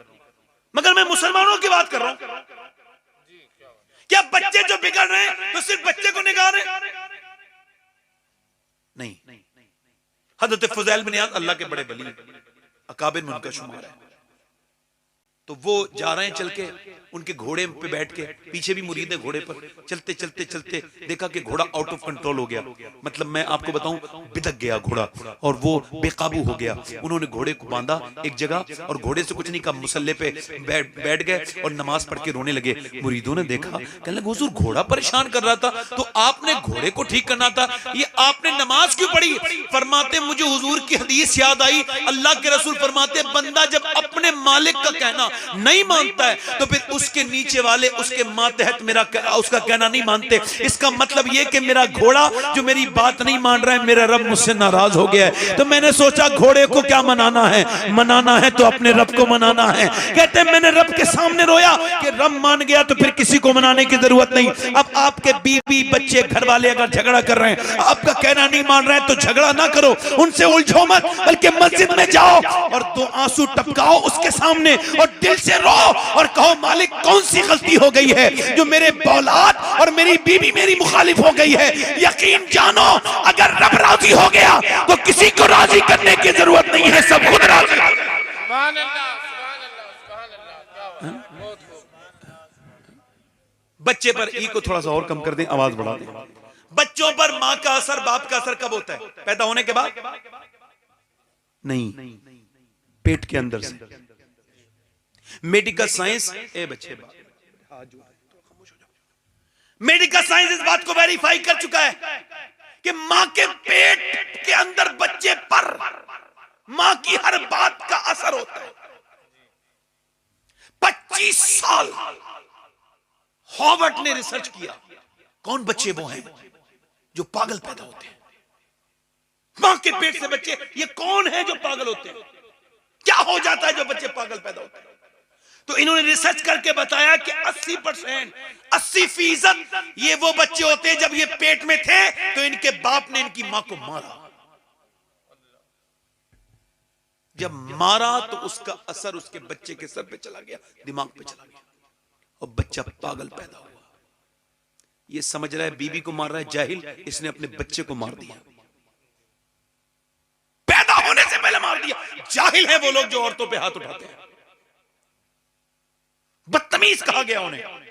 मगर मैं मुसलमानों की बात कर रहा हूं। क्या बच्चे जो बिगड़ रहे हैं तो सिर्फ बच्चे को निकाल रहे हैं? नहीं। हजरत फुज़ैल बिन इयाद अल्लाह के बड़े वली, अकाबिर में उनका शुमार है। तो वो जा रहे हैं चल के, उनके घोड़े पे बैठ के, पीछे भी मुरीद है घोड़े पर। चलते चलते चलते देखा कि घोड़ा आउट ऑफ कंट्रोल हो गया, मतलब मैं आपको बताऊं बिदक गया घोड़ा, और वो बेकाबू हो गया। उन्होंने घोड़े को बांधा एक जगह और घोड़े से कुछ नहीं कहा, मुसल्ले पे बैठ गए और नमाज पढ़ के रोने लगे। मुरीदों ने देखा, कहने लगे हुजूर घोड़ा परेशान कर रहा था तो आपने घोड़े को ठीक करना था, ये आपने नमाज क्यों पढ़ी? फरमाते मुझे हुजूर की हदीस याद आई, अल्लाह के रसूल फरमाते बंदा जब अपने मालिक का कहना नहीं मानता है तो फिर उसके नीचे वाले उसके मातहत उसका कहना नहीं मानते। इसका मतलब यह कि मेरा घोड़ा जो मेरी बात नहीं मान रहा है, मेरा रब मुझसे नाराज हो गया है। तो मैंने सोचा घोड़े को क्या मनाना है, मनाना है तो अपने रब को मनाना है। कहते हैं मैंने रब के सामने रोया कि रब मान गया तो फिर किसी को मनाने की जरूरत नहीं। अब आपके बीवी बच्चे घर वाले अगर झगड़ा कर रहे हैं, आपका कहना नहीं मान रहे हैं तो झगड़ा ना करो, उनसे उलझो मत, बल्कि मस्जिद में जाओ और 2 आंसू टपकाओ उसके सामने और दिल से रो और कहो मालिक कौन सी गलती हो गई है जो मेरे औलाद और मेरी बीवी मेरी मुखालिफ हो गई है। यकीन जानो अगर रब राजी हो गया तो किसी को राजी करने की जरूरत नहीं है, सब खुद राजी। बच्चे पर ई को थोड़ा सा और कम कर दें, आवाज बढ़ा दें। बच्चों पर मां का असर बाप का असर कब होता है? पैदा होने के बाद नहीं, पेट के अंदर से। मेडिकल साइंस मेडिकल साइंस इस बात को वेरीफाई कर चुका है कि मां के पेट के अंदर बच्चे पर मां की हर बात का असर होता है। 25 साल हॉवर्ड ने रिसर्च किया कौन बच्चे वो हैं जो पागल पैदा होते हैं। मां के पेट से बच्चे, ये कौन है जो पागल होते हैं? क्या हो जाता है जो बच्चे पागल पैदा होते हैं? तो इन्होंने रिसर्च करके बताया कि 80% ये वो बच्चे होते हैं जब ये पेट में थे तो इनके बाप ने इनकी मां को मारा। जब मारा तो उसका असर उसके बच्चे के सर पे चला गया, दिमाग पे चला गया और बच्चा पागल पैदा हुआ। ये समझ रहा है बीबी को मार रहा है, जाहिल, इसने अपने बच्चे को मार दिया, पैदा होने से पहले मार दिया। जाहिल है वो लोग जो औरतों पे हाथ उठाते हैं, बदतमीज कहा गया उन्हें।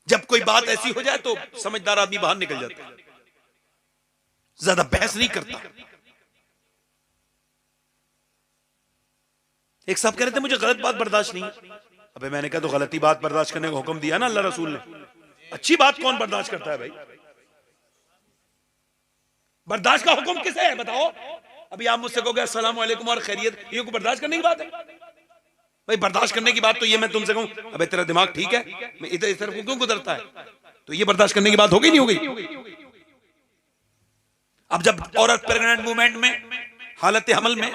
जब कोई बात ऐसी हो जाए तो समझदार आदमी बाहर निकल जाता है, ज्यादा बहस नहीं करता। एक साहब कह रहे थे मुझे गलत बात बर्दाश्त नहीं है। अबे मैंने कहा तो गलती बात बर्दाश्त करने का हुक्म दिया ना अल्लाह रसूल ने, अच्छी बात कौन बर्दाश्त करता है भाई? बर्दाश्त का हुक्म किसे है बताओ? अभी आप मुझसे कहोगे अस्सलाम वालेकुम और खैरियत, ये को बर्दाश्त करने की बात है भाई? बर्दाश्त करने की बात तो ये मैं तुमसे कहूं अबे तेरा दिमाग ठीक है, मैं इधर इधर क्यों गुजरता है, तो ये बर्दाश्त करने की बात हो गई नहीं हो गई? अब जब औरत प्रेग्नेंट मूवमेंट में, हालत हमल में,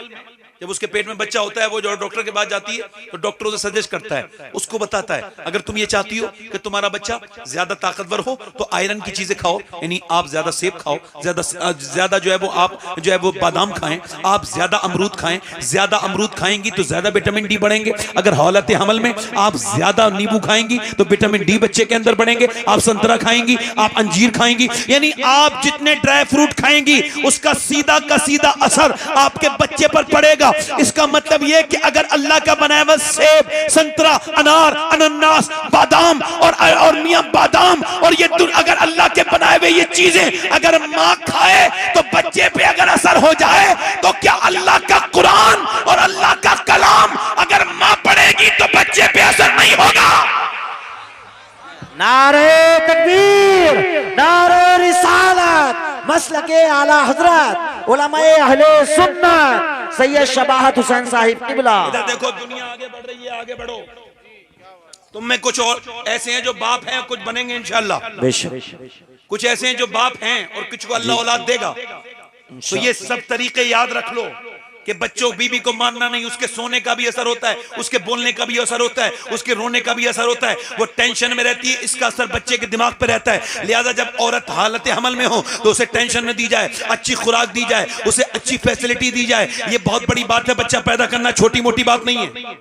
जब उसके पेट में बच्चा होता है, वो जो डॉक्टर के पास जाती है तो डॉक्टर उसे सजेस्ट करता है, उसको बताता है अगर तुम ये चाहती हो कि तुम्हारा बच्चा ज्यादा ताकतवर हो तो आयरन की चीजें खाओ, यानी आप ज्यादा सेब खाओ, ज्यादा जो है वो आप जो है वो बादाम खाएं, आप ज्यादा अमरूद खाएं, ज्यादा अमरूद खाएंगी तो ज्यादा विटामिन डी बढ़ेंगे। अगर हालत हमल में आप ज्यादा नींबू खाएंगी तो विटामिन डी बच्चे के अंदर बढ़ेंगे। आप संतरा खाएंगी, आप अंजीर खाएंगी, यानी आप जितने ड्राई फ्रूट खाएंगी उसका सीधा का सीधा असर आपके बच्चे पर पड़ेगा। इसका मतलब यह कि अगर अल्लाह का बनाया हुआ सेब, संतरा, अनार, अनानास, बादाम और मियां बादाम और ये अगर अल्लाह के बनाए हुए ये चीजें अगर मां खाए तो बच्चे पे अगर असर हो जाए, तो क्या अल्लाह का कुरान और अल्लाह का कलाम अगर मां पढ़ेगी तो बच्चे पे असर नहीं होगा? नारे तकबीर, नारे रिसालत, मसलके आला हजरत उलमाए अहले सुन्नत सैयद शबाहत हुसैन साहिब किबला। इधर देखो दुनिया आगे बढ़ रही है, आगे बढ़ो। तुम में कुछ और ऐसे हैं जो बाप हैं, कुछ बनेंगे इंशाअल्लाह। कुछ ऐसे हैं जो बाप हैं और कुछ को अल्लाह औलाद देगा। तो ये सब तरीके याद रख लो कि बच्चों बीबी को मानना नहीं, उसके सोने का भी असर होता है, उसके बोलने का भी असर होता है, उसके रोने का भी असर होता है, वो टेंशन में रहती है, इसका असर बच्चे के दिमाग पर रहता है। लिहाजा जब औरत हालत हमल में हो तो उसे टेंशन न दी जाए, अच्छी खुराक दी जाए, उसे अच्छी फैसिलिटी दी जाए। ये बहुत बड़ी बात है, बच्चा पैदा करना छोटी मोटी बात नहीं है।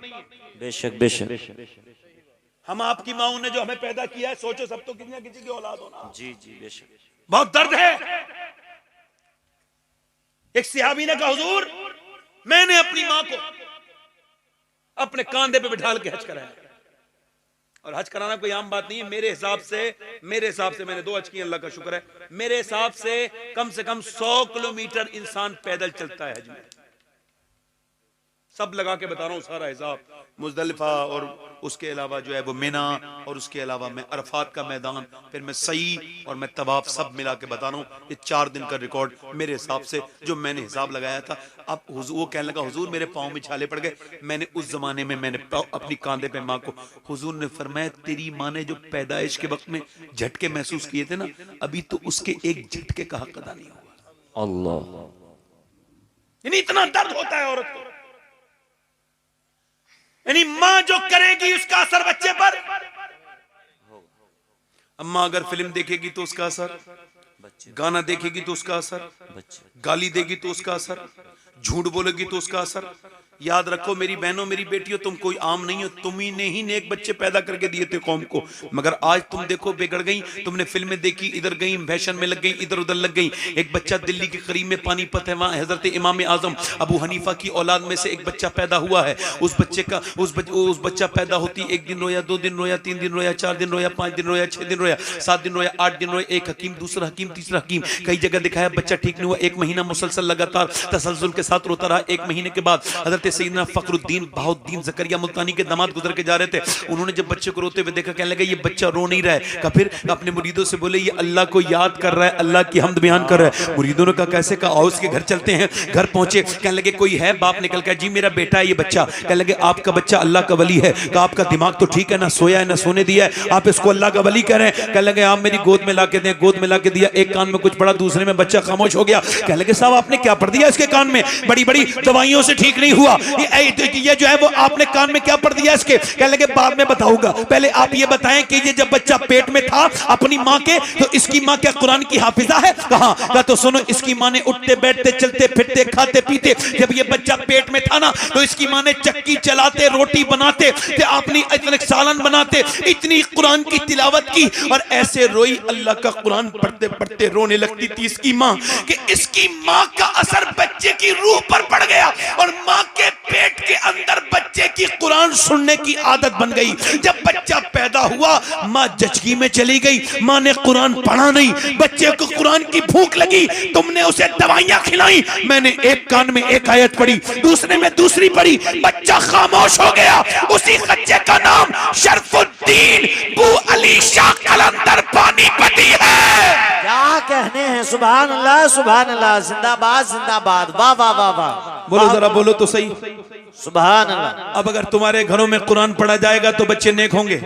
बेशक बेशक। हम आपकी माओ ने जो हमें पैदा किया है, सोचो सब तो किसी न किसी की औलाद होना। जी जी बेशक। बहुत दर्द है। एक सहाबी ने कहा हुजूर मैंने अपनी मां को अपने कांधे पे बिठाल के हज कराया, और हज कराना कोई आम बात नहीं है। मेरे हिसाब से मैंने 2 हज किए, अल्लाह का शुक्र है। मेरे हिसाब से कम 100 किलोमीटर इंसान पैदल चलता है हज में। सब लगा के बता रहा हूं सारा हिसाब, मुजदलिफा और उसके अलावा जो है वो मिना और उसके अलावा मैं अरफात का मैदान, फिर मैं सई और मैं तवाफ, सब मिला के बता रहा हूँ। ये 4 दिन का रिकॉर्ड मेरे हिसाब से जो मैंने हिसाब लगाया था। अब वो कहने लगा हुजूर मेरे पाँव में छाले पड़ गए। मैंने उस जमाने में मैंने अपनी कांधे पे माँ को, हुजूर ने फरमाया तेरी माँ ने जो पैदाइश के वक्त में झटके महसूस किए थे ना, अभी तो उसके एक झटके का हक अदा नहीं हुआ। अल्लाह, यानी इतना दर्द होता है औरत को, यानी मां जो करेगी उसका असर बच्चे पर। अम्मा अगर फिल्म देखेगी तो उसका असर, गाना देखेगी तो उसका असर, गाली देगी तो उसका असर, झूठ बोलेगी तो उसका असर। याद रखो मेरी बहनों, मेरी बेटियों, तुम कोई आम नहीं हो, तुम ही ने ही नेक बच्चे पैदा करके दिए थे कौम को। मगर आज तुम देखो बिगड़ गई, तुमने फिल्में देखी, इधर गई फैशन में लग गई, इधर उधर लग गई। एक बच्चा दिल्ली के करीब में पानीपत है, वहां हजरत इमाम आजम अबू हनीफा की औलाद में से एक बच्चा पैदा हुआ है। उस बच्चे का उस बच्चा पैदा होती 1 दिन रोया, 2 दिन रोया, 3 दिन रोया, 4 दिन रोया, 5 दिन रोया, 6 दिन रोया, 7 दिन रोया, 8 दिन रोया। एक हकीम, दूसरा हकीम, तीसरा हकीम, कई जगह दिखाया, बच्चा ठीक नहीं हुआ। 1 महीना मुसलसल लगातार तसलसल के साथ रोता रहा। 1 महीने के बाद हजरत सैयदना फखरुद्दीन बहाउद्दीन ज़करिया मुल्तानी के दामाद गुजर के जा रहे थे। उन्होंने जब बच्चे को रोते हुए देखा, कहने लगे ये बच्चा रो नहीं रहा है। का फिर अपने मुरीदों से बोले ये अल्लाह को याद कर रहा है, अल्लाह की हम्द बयान कर रहा है। मुरीदों ने कहा कैसे? कहा आओ उसके घर चलते हैं। घर पहुंचे, कहने लगे कोई है? बाप निकल कर, जी मेरा बेटा है ये बच्चा। कहने लगे आपका बच्चा अल्लाह का वली है। कहा आपका दिमाग तो ठीक है ना, सोया है ना सोने दिया है, आप इसको अल्लाह का वली कह रहे हैं। कहने लगे आप मेरी गोद में ला के दें। गोद में ला के दिया, एक कान में कुछ पड़ा, दूसरे में बच्चा खामोश हो गया। कहने लगे साहब आपने क्या पढ़ दिया इसके कान में? बड़ी बड़ी दवाइयों से ठीक नहीं हुआ। हुआ, ये जो है वो आपने कान में क्या पढ़ दिया इसके? कहने लगे बाद में बताऊंगा, पहले आप ये बताएं कि ये जब बच्चा पेट में था अपनी माँ के, तो इसकी माँ क्या कुरान की हाफिजा है? कहा तो सुनो, इसकी माँ ने उठते बैठते चलते फिरते खाते पीते, जब ये बच्चा पेट में था ना तो इसकी माँ ने चक्की चलाते रोटी बनाते थे, अपनी इतने सालन बनाते, इतनी कुरान की तिलावत की और ऐसे रोई, अल्लाह का कुरान पढ़ते पढ़ते रोने लगती थी इसकी माँ कि इसकी माँ का असर बच्चे की रूह पर पड़ गया और माँ के पेट के अंदर बच्चे की कुरान सुनने की आदत बन गई। जब बच्चा पैदा हुआ माँ जचगी में चली गई, माँ ने कुरान पढ़ा नहीं, बच्चे को कुरान की भूख लगी, तुमने उसे दवाइयां खिलाई, मैंने एक कान में एक आयत पढ़ी, दूसरे में दूसरी पढ़ी, बच्चा खामोश हो गया। उसी बच्चे का नाम शरफुद्दीन बू अली शाह कलंदर पानीपती है। क्या कहने हैं, सुभान अल्लाह, जिंदाबाद जिंदाबाद, वाह वाह वाह वाह। बोलो जरा, बोलो तो सही, सुभान अल्लाह। अब अगर तुम्हारे घरों में कुरान पढ़ा जाएगा तो बच्चे नेक होंगे।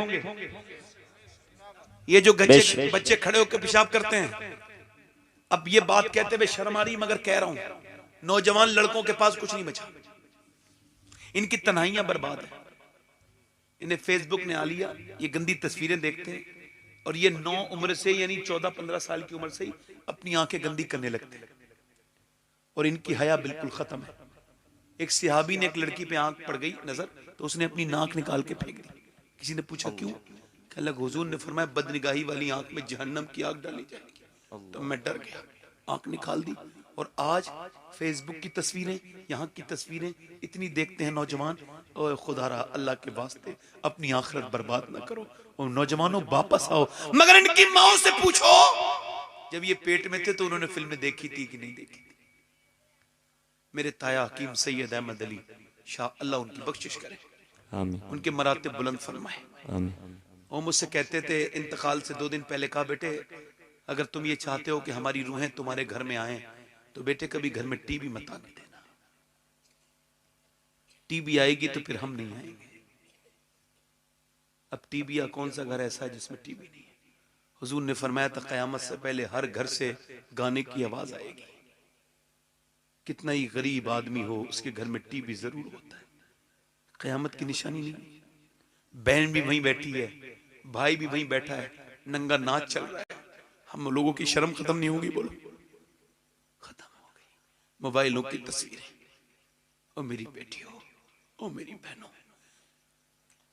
ये जो बच्चे खड़े होकर पेशाब करते हैं, अब ये बात कहते हुए शर्म आ रही, मगर कह रहा हूं, नौजवान लड़कों के पास कुछ नहीं बचा, इनकी तन्हाइयां बर्बाद है। इन्हें फेसबुक ने आ लिया, ये गंदी तस्वीरें देखते हैं और ये 9 उम्र से यानी 14-15 साल की उम्र से ही अपनी आंखें गंदी करने लगते हैं और इनकी हया बिल्कुल खत्म है। एक सिहाबी ने एक लड़की पे आंख पड़ गई नजर, तो उसने अपनी नाक निकाल के फेंक दी। किसी ने पूछा क्यों? कहने लगा हुजूर ने फरमाया बदनिगाही वाली आंख में जहन्नम की आग डाली जाएगी। तो मैं डर गया, आंख निकाल दी। और आज फेसबुक की तस्वीरें, यहाँ की तस्वीरें इतनी देखते हैं नौजवान, और खुदारा अल्लाह के वास्ते अपनी आखिरत बर्बाद ना करो और नौजवानों वापस आओ। मगर इनकी माओ से पूछो, जब ये पेट में थे तो उन्होंने फिल्में देखी थी कि नहीं देखी थी? मेरे ताया हकीम सैयद अहमद अली शाह, अल्लाह उनकी बख्शिश करे, आमीन, उनके मरातिब बुलंद फरमाए। आमीन। वो मुझसे कहते थे इंतकाल से 2 दिन पहले, कहा बेटे अगर तुम ये चाहते हो कि हमारी रूहें तुम्हारे घर में आए तो बेटे कभी घर में टीवी मत आने देना, टीवी आएगी तो फिर हम नहीं आएंगे। अब टीवी या कौन सा घर ऐसा है जिसमें टीवी नहीं है? हुजूर ने फरमाया था क़यामत से पहले हर घर से गाने की आवाज आएगी। कितना ही गरीब आदमी हो उसके घर में टीवी जरूर होता है, क़यामत की निशानी नहीं। बहन भी वहीं बैठी है, भाई भी वहीं बैठा है, नंगा नाच चल रहा है, हम लोगों की शर्म खत्म नहीं होगी? बोलो, खत्म हो गई। मोबाइलों की तस्वीरें, ओ मेरी बेटियों, ओ मेरी बहनों,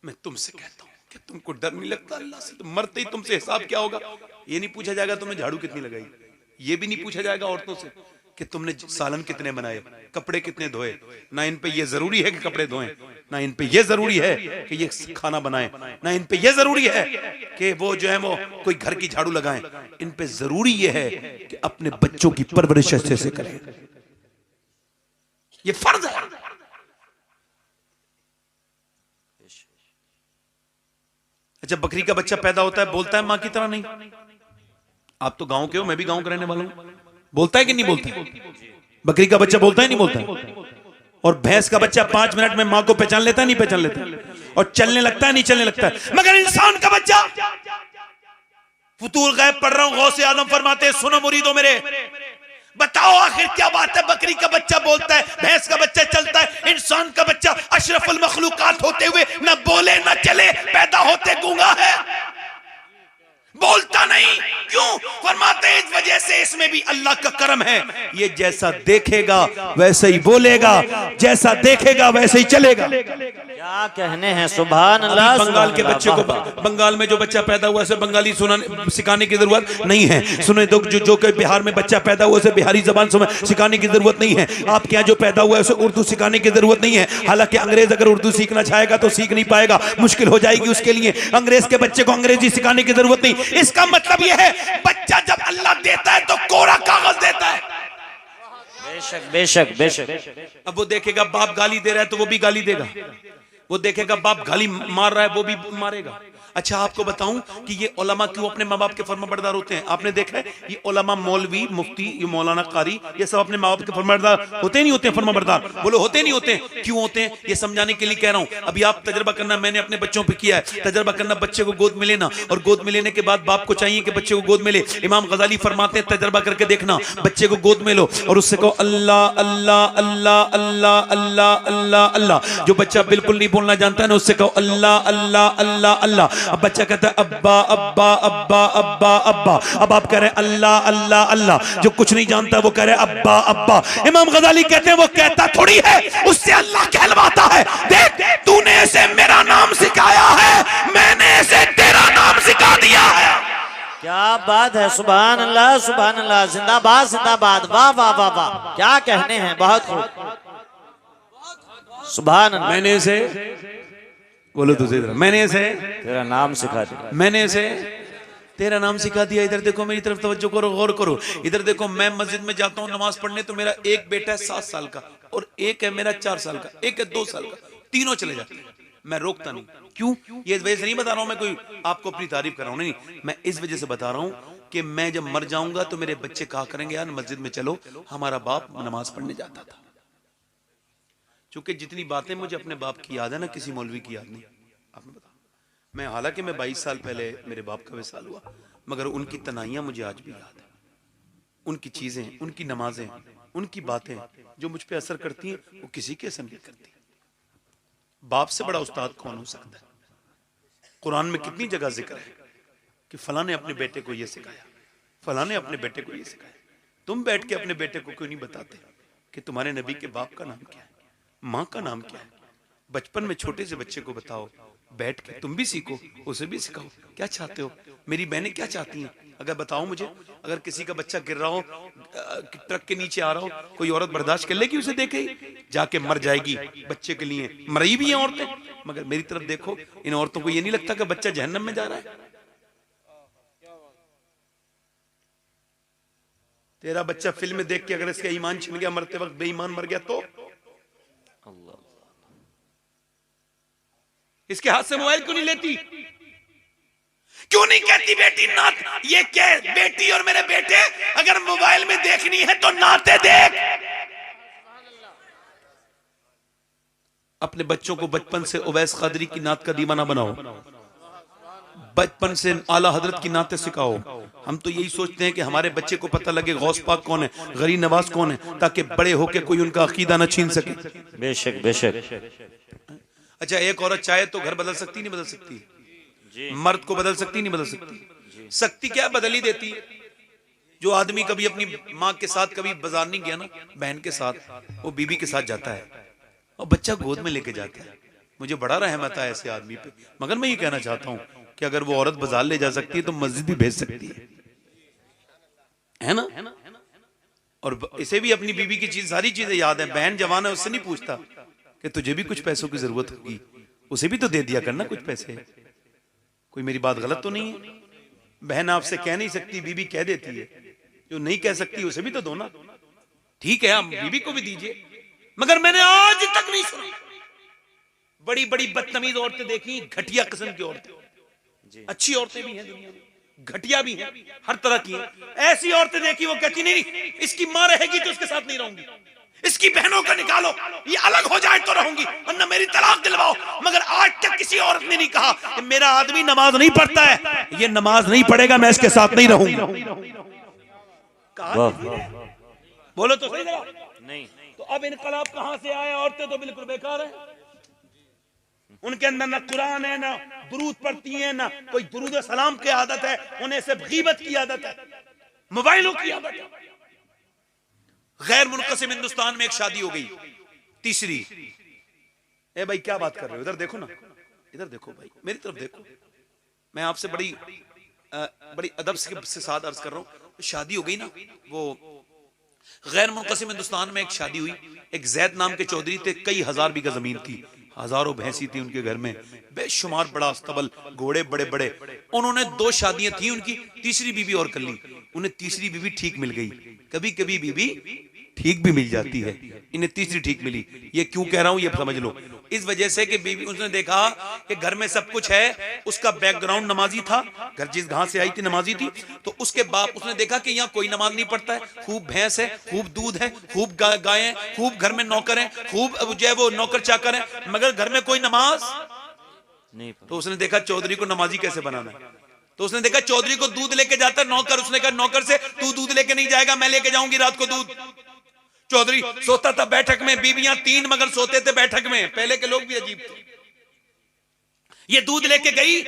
मैं तुमसे कहता हूं कि तुमको डर नहीं लगता अल्लाह से? तो मरते ही तुमसे हिसाब क्या होगा? ये नहीं पूछा जाएगा तुमने झाड़ू कितनी लगाई, ये भी नहीं पूछा जाएगा औरतों से कि तुमने सालन कितने बनाए, कपड़े कितने धोए। ना इन पे ये जरूरी है कि कपड़े धोएं, ना इन पे ये जरूरी है कि ये खाना बनाएं, ना इन पे ये जरूरी है कि वो जो है वो कोई घर की झाड़ू लगाएं। इन पे जरूरी ये है कि अपने बच्चों की परवरिश अच्छे से करें, ये फर्ज है। अच्छा, बकरी का बच्चा पैदा होता है, बोलता है मां की तरह? नहीं। आप तो गांव के हो, मैं भी गांव का रहने वाला हूं। बोलता है कि नहीं बोलता है? बकरी का बच्चा बोलता है नहीं बोलता है? और भैंस का बच्चा 5 मिनट में मां को पहचान लेता है नहीं पहचान लेता है? और चलने लगता है नहीं चलने लगता है? मगर इंसान का बच्चा, फुतूर गैब पढ़ रहा हूं, गौसे आजम फरमाते हैं, सुनो मुरीदों मेरे, बताओ आखिर क्या बात है? बकरी का बच्चा बोलता है, भैंस का बच्चा चलता है, इंसान का बच्चा अशरफुल मखलूकात होते हुए न बोले न चले, पैदा होते गूंगा है, बोलता नहीं। क्यों? फरमाते हैं इस वजह से इसमें भी अल्लाह का करम है, ये जैसा देखेगा वैसे ही बोलेगा, जैसा देखेगा वैसे ही चलेगा। क्या कहने हैं, सुभान अल्लाह। बंगाल के बच्चे को, बंगाल में जो बच्चा पैदा हुआ है उसे बंगाली सिखाने की जरूरत नहीं है। सुने तो जो कोई बिहार में बच्चा पैदा हुआ उसे बिहारी जबान सिखाने की जरूरत नहीं है। आपके यहाँ जो पैदा हुआ है उसे उर्दू सिखाने की जरूरत नहीं है। हालांकि अंग्रेज अगर उर्दू सीखना चाहेगा तो सीख नहीं पाएगा, मुश्किल हो जाएगी उसके लिए। अंग्रेज के बच्चे को अंग्रेजी सिखाने की जरूरत नहीं। इसका मतलब यह है बच्चा जब अल्लाह देता है तो कोरा कागज देता है। बेशक बेशक बेशक। अब वो देखेगा बाप गाली दे रहा है तो वो भी गाली देगा, वो देखेगा बाप गाली मार रहा है वो भी मारेगा। अच्छा आपको बताऊं कि ये उलमा क्यों अपने माँ बाप के फर्माबरदार होते हैं? आपने देखा है ये उलमा, मौलवी, मुफ्ती, ये मौलाना, कारी, ये सब अपने माँ बाप के फर्माबरदार होते नहीं होते? फर्माबरदार बोलो होते नहीं होते? क्यों होते हैं ये समझाने के लिए कह रहा हूं। अभी आप तजर्बा करना, मैंने अपने बच्चों पे किया है तजर्बा करना, बच्चे को गोद में लेना, और गोद में लेने के बाद बाप को चाहिए कि बच्चे को गोद में ले। इमाम गजाली फरमाते हैं तजर्बा करके देखना, बच्चे को गोद में लो और उससे कहो अल्लाह अल्लाह अल्लाह अल्लाह अल्लाह अल्लाह अल्लाह। जो बच्चा बिल्कुल नहीं बोलना जानता है ना, उससे कहो अल्लाह अल्लाह अल्लाह अल्लाह। अब बच्चा कहता है अब्बा अब्बा अब्बा अब्बा अब्बा। अब आप कह रहे हैं अल्लाह अल्लाह अल्लाह। जो कुछ नहीं जानता वो कह रहे हैं अब्बा अब्बा। इमाम गजाली कहते हैं वो कहता थोड़ी है, उससे अल्लाह कहलवाता है। देख तूने इसे मेरा नाम सिखाया है, मैंने इसे तेरा नाम सिखा दिया है। क्या बात है, सुभान अल्लाह सुभान अल्लाह, जिंदाबाद जिंदाबाद, वाह वाह वाह वाह, क्या कहने हैं, बहुत खूब, सुभान अल्लाह। मैंने इसे बोलो तुझे, मैंने इसे तेरा नाम सिखा दिया, मैंने इसे तेरा नाम सिखा दिया। इधर देखो, मेरी तरफ तवज्जो करो, गौर करो। इधर देखो, मैं मस्जिद में जाता हूँ नमाज पढ़ने, तो मेरा एक बेटा है 7 साल का, और एक है मेरा 4 साल का, एक है 2 साल का, तीनों चले जाते हैं। मैं रोकता नहीं। क्यों? ये इस वजह से नहीं बता रहा हूं मैं कोई आपको अपनी तारीफ कर रहा हूं, नहीं, मैं इस वजह से बता रहा हूं कि मैं जब मर जाऊंगा तो मेरे बच्चे कहा करेंगे यार मस्जिद में चलो, हमारा बाप नमाज पढ़ने जाता था। क्योंकि जितनी बातें मुझे अपने बाप की याद है ना, किसी मौलवी की याद नहीं। आपने बता, मैं हालांकि मैं 22 साल पहले मेरे बाप का विसाल हुआ, मगर उनकी तनाइयां मुझे आज भी याद है, उनकी चीजें, उनकी नमाजें, उनकी बातें जो मुझ पर असर करती हैं, वो किसी के असर नहीं करती। बाप से बड़ा उस्ताद कौन हो सकता है? कुरान में कितनी जगह जिक्र है कि फलां ने अपने बेटे को ये सिखाया, फलां ने अपने बेटे को ये सिखाया। तुम बैठ के अपने बेटे को क्यों नहीं बताते कि तुम्हारे नबी के बाप का नाम क्या है, माँ का नाम क्या है? बचपन में छोटे से बच्चे को बताओ, बैठ के तुम भी सीखो, उसे भी सिखाओ। क्या चाहते हो, मेरी बहनें क्या चाहती हैं? अगर बताओ मुझे, अगर किसी का बच्चा गिर रहा हो, ट्रक के नीचे आ रहा हो, कोई औरत बर्दाश्त कर लेगी उसे देखे ही? जाके मर जाएगी बच्चे के लिए, मरी भी हैं औरतें। मगर मेरी तरफ देखो, इन औरतों को ये नहीं लगता कि बच्चा जहन्नम में जा रहा है। तेरा बच्चा फिल्म में देख के अगर इसका ईमान छिन गया, मरते वक्त बेईमान मर गया, तो इसके हाथ से मोबाइल क्यों नहीं लेती? क्यों नहीं कहती बेटी नात? ये क्या बेटी और मेरे बेटे, अगर मोबाइल में देखनी है तो नाते देख। अपने बच्चों को बचपन से उवैस कादरी की नात का दीवाना बनाओ, बचपन से आला हजरत की नाते सिखाओ। हम तो यही सोचते हैं कि हमारे बच्चे को पता लगे गौस पाक कौन है, गरीब नवाज कौन है, ताकि बड़े होकर कोई उनका अकीदा न छीन सके। बेशक बेशक। अच्छा, एक औरत चाहे तो घर बदल सकती नहीं बदल सकती? मर्द को बदल सकती नहीं बदल सकती? सकती क्या, बदल ही देती है। जो आदमी कभी अपनी माँ के साथ कभी बाजार नहीं गया ना, बहन के साथ, वो बीबी के साथ जाता है और बच्चा गोद में लेके जाता है। मुझे बड़ा रहमत है ऐसे आदमी पे। मगर मैं ये कहना चाहता हूँ कि अगर वो औरत बाजार ले जा सकती है तो मस्जिद भी भेज सकती है ना? और इसे भी अपनी बीबी की चीज, सारी चीजें याद है। बहन जवान है, उससे नहीं पूछता कि तुझे भी कुछ पैसों की जरूरत होगी, उसे भी तो दे दिया करना कुछ पैसे। कोई मेरी बात गलत तो नहीं है? बहन आपसे कह नहीं सकती, बीबी कह देती है। जो नहीं कह सकती उसे भी तो दो ना। ठीक है, हम बीबी को भी दीजिए, मगर मैंने आज तक नहीं सुना। बड़ी बड़ी बदतमीज औरतें देखी, घटिया किस्म की औरतें। अच्छी औरतें भी हैं दुनिया में, घटिया भी हैं, हर तरह की हैं। ऐसी औरतें देखी वो कहती नहीं, इसकी माँ रहेगी तो उसके साथ नहीं रहूंगी, इसकी बहनों का निकालो, ये अलग हो जाए तो रहूंगी, वरना मेरी तलाक दिलवाओ। मगर आज तक किसी औरत ने नहीं कहा कि मेरा आदमी नमाज नहीं पढ़ता है, ये नमाज नहीं पढ़ेगा, मैं इसके साथ नहीं रहूंगी। बोलो तो सही नहीं। तो अब इनकलाब कहां से आया? औरतें तो बिल्कुल बेकार है, उनके अंदर ना कुरान है, ना दुरूद पढ़ती है, ना कोई दुरूद सलाम की आदत है, उन्हें सिर्फ गीबत की आदत है, मोबाइलों की आदत है। गैर मुनक़सिम हिंदुस्तान में एक शादी हो गई, तीसरी। ए भाई क्या बात कर रहे हो? इधर देखो ना, इधर देखो भाई, मेरी तरफ देखो। मैं आपसे बड़ी अदब से साथ अर्ज कर रहा हूँ। शादी हो गई ना, वो गैर मुनक़सिम हिंदुस्तान में एक शादी हुई। एक जैद नाम के चौधरी थे, कई हजार बीघा जमीन थी, हजारों भैंसी थी उनके घर में, बेशुमार बड़ा अस्तबल, घोड़े बड़े बड़े। उन्होंने 2 शादियां थी उनकी, तीसरी बीवी और कर ली। उन्हें तीसरी बीवी ठीक मिल गई। कभी कभी बीवी ठीक भी मिल जाती है, इन्हें तीसरी ठीक मिली। ये क्यों कह रहा हूं ये समझ लो। इस वजह से कि बीवी, उसने देखा कि घर में सब कुछ है, उसका बैकग्राउंड नमाजी था, घर जिस घास से आई थी नमाजी थी, तो उसके बाप, उसने देखा कि यहाँ कोई नमाज नहीं पढ़ता है, खूब भैंस है, खूब दूध है, खूब गाय है, खूब घर में नौकर है, खूब जो है वो नौकर चाकर है, मगर घर में कोई नमाज नहीं। तो उसने देखा चौधरी को नमाजी कैसे बनाना है। तो उसने देखा चौधरी को दूध लेके जाता है नौकर, उसने कहा नौकर से तू दूध लेके नहीं जाएगा, मैं लेके जाऊंगी रात को दूध। चौधरी सोता था बैठक में, बीबियां 3 मगर सोते थे बैठक में, पहले के लोग भी अजीब थे। ये दूध लेके गई,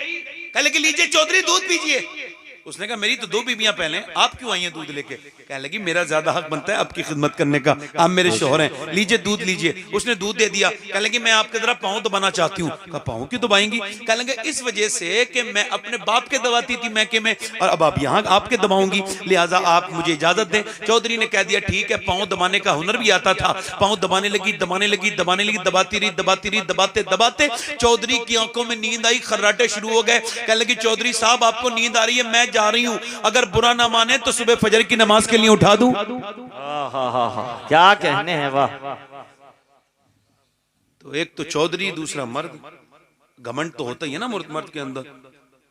कह लगी लीजिए चौधरी दूध पीजिए। उसने कहा मेरी तो 2 बीबियां पहले, आप क्यों आई हैं दूध लेके? कहने लगी मेरा ज्यादा हक बनता है आपकी खिदमत करने का, आप मेरे शौहर हैं, लीजिए दूध लीजिए। उसने दूध दे दिया। कहने लगी मैं आपके जरा पाँव दबाना चाहती हूँ। कहा पाँव क्यों दबाएंगी? कहने लगे इस वजह से कि मैं अपने बाप के दबाती थी मैके में, और अब आप यहाँ आपके दबाऊंगी, लिहाजा आप मुझे इजाजत दें। चौधरी ने कह दिया ठीक है, पाँव दबाने का हुनर भी आता था। पाँव दबाने लगी, दबाने लगी, दबाने लगी, दबाती रही, दबाती रही, दबाते दबाते चौधरी की आंखों में नींद आई, खर्राटे शुरू हो गए। कहने लगी चौधरी साहब आपको नींद आ रही है, मैं जा रही हूँ, अगर बुरा ना माने तो सुबह फजर की नमाज के लिए उठा दूं। क्या कहने हैं, वाह। तो एक तो चौधरी, दूसरा मर्द। घमंड तो होता ही है ना मर्द के अंदर,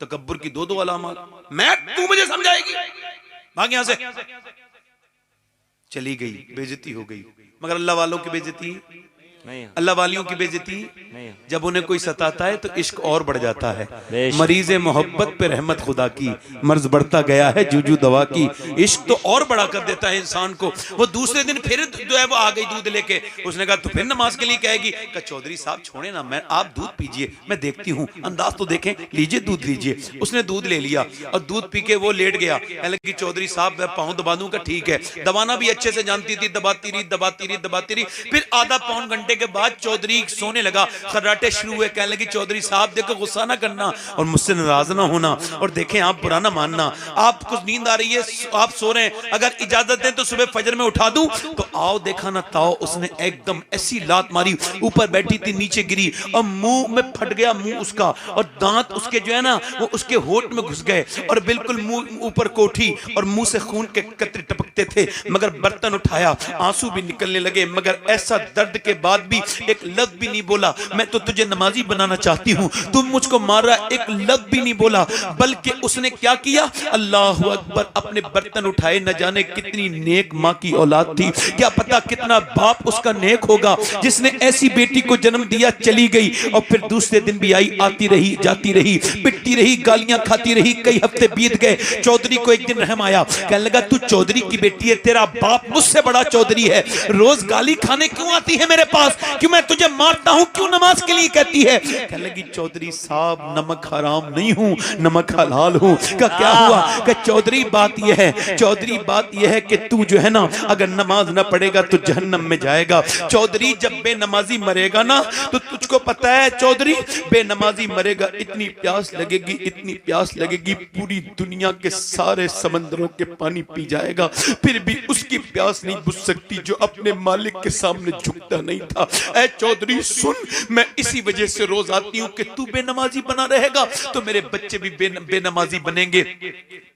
तकब्बुर की 2 अलामत। मैं, तू मुझे समझाएगी, भाग यहां से। चली गई, बेइज्जती हो गई। मगर अल्लाह वालों की बेइज्जती नहीं, अल्लाह वालियों की बेइज्जती नहीं। जब उन्हें कोई सताता है तो इश्क और बढ़ जाता है। बेशक। मरीज मोहब्बत पे रहमत खुदा की, मर्ज बढ़ता गया है जूजू दवा की। इश्क तो और बड़ा कर देता है इंसान को। वो दूसरे दिन फिर जो है वो आ गई दूध लेके। उसने कहा तू फिर नमाज के लिए कहेगी? कहा चौधरी साहब छोड़े ना, मैं, आप दूध पीजिए, मैं देखती हूँ, अंदाज तो देखें, लीजिए दूध लीजिए। उसने दूध ले लिया और दूध पी के वो लेट गया। कहने लगी चौधरी साहब मैं पाँव दबा दूं? का ठीक है। दबाना भी अच्छे से जानती थी, दबाती रही, दबाती रही, दबाती रही। फिर आधा पौन घंटे के बाद चौधरी सोने लगा, खर्राटे शुरू हुए। कहने लगी चौधरी साहब देखो गुस्सा ना करना और मुझसे नाराज ना होना, और देखें आप बुरा ना मानना, आपको नींद आ रही है, आप सो रहे हैं, अगर इजाजत दें तो सुबह फजर में उठा दूं? तो आओ देखा ना ताओ, उसने एकदम ऐसी लात मारी, ऊपर बैठी थी नीचे गिरी और मुंह में फट गया मुंह उसका, और दांत उसके जो है ना वो उसके होठ में घुस गए, और बिल्कुल मुंह ऊपर कोठी और मुंह से खून के कतरे टपकते थे। मगर बर्तन उठाया, आंसू भी निकलने लगे, मगर ऐसा दर्द के बाद भी एक लफ्ज भी नहीं बोला मैं तो तुझे नमाजी बनाना चाहती हूँ, तुम मुझको मार रहा, एक लफ्ज भी नहीं बोला। बल्कि उसने क्या किया, अल्लाह अकबर, अपने बर्तन उठाए। न जाने कितनी नेक माँ की औलाद थी, क्या पता कितना बाप उसका नेक होगा जिसने ऐसी बेटी को जन्म दिया। चली गई और फिर दूसरे दिन भी आई, आती रही, जाती रही, पिटती रही, गालियां खाती रही। कई हफ्ते बीत गए। चौधरी को एक दिन रहम आया, कहने लगा तू चौधरी की बेटी है, तेरा बाप मुझसे बड़ा चौधरी है, रोज गाली खाने क्यों आती है मेरे पास? क्यों मैं तुझे मारता हूं, क्यों नमाज के लिए कहती है? कहने लगी चौधरी साहब नमक हराम नहीं हूं, नमक हलाल हूं। का क्या हुआ? कि चौधरी बात यह है, चौधरी बात यह है कि तू जो है ना अगर नमाज ना पढ़ेगा तो जहन्नम में जाएगा। चौधरी जब बेनमाजी मरेगा ना तो तुझको पता है चौधरी बेनमाजी मरेगा, इतनी प्यास लगेगी, इतनी प्यास लगेगी, पूरी दुनिया के सारे समंदरों के पानी पी जाएगा, फिर भी उसकी प्यास नहीं बुझ सकती जो अपने मालिक के सामने झुकता नहीं था। ऐ चौधरी सुन, मैं इसी वजह से रोज आती हूँ कि तू बेनमाजी बना रहेगा तो मेरे बच्चे भी बेनमाजी बनेंगे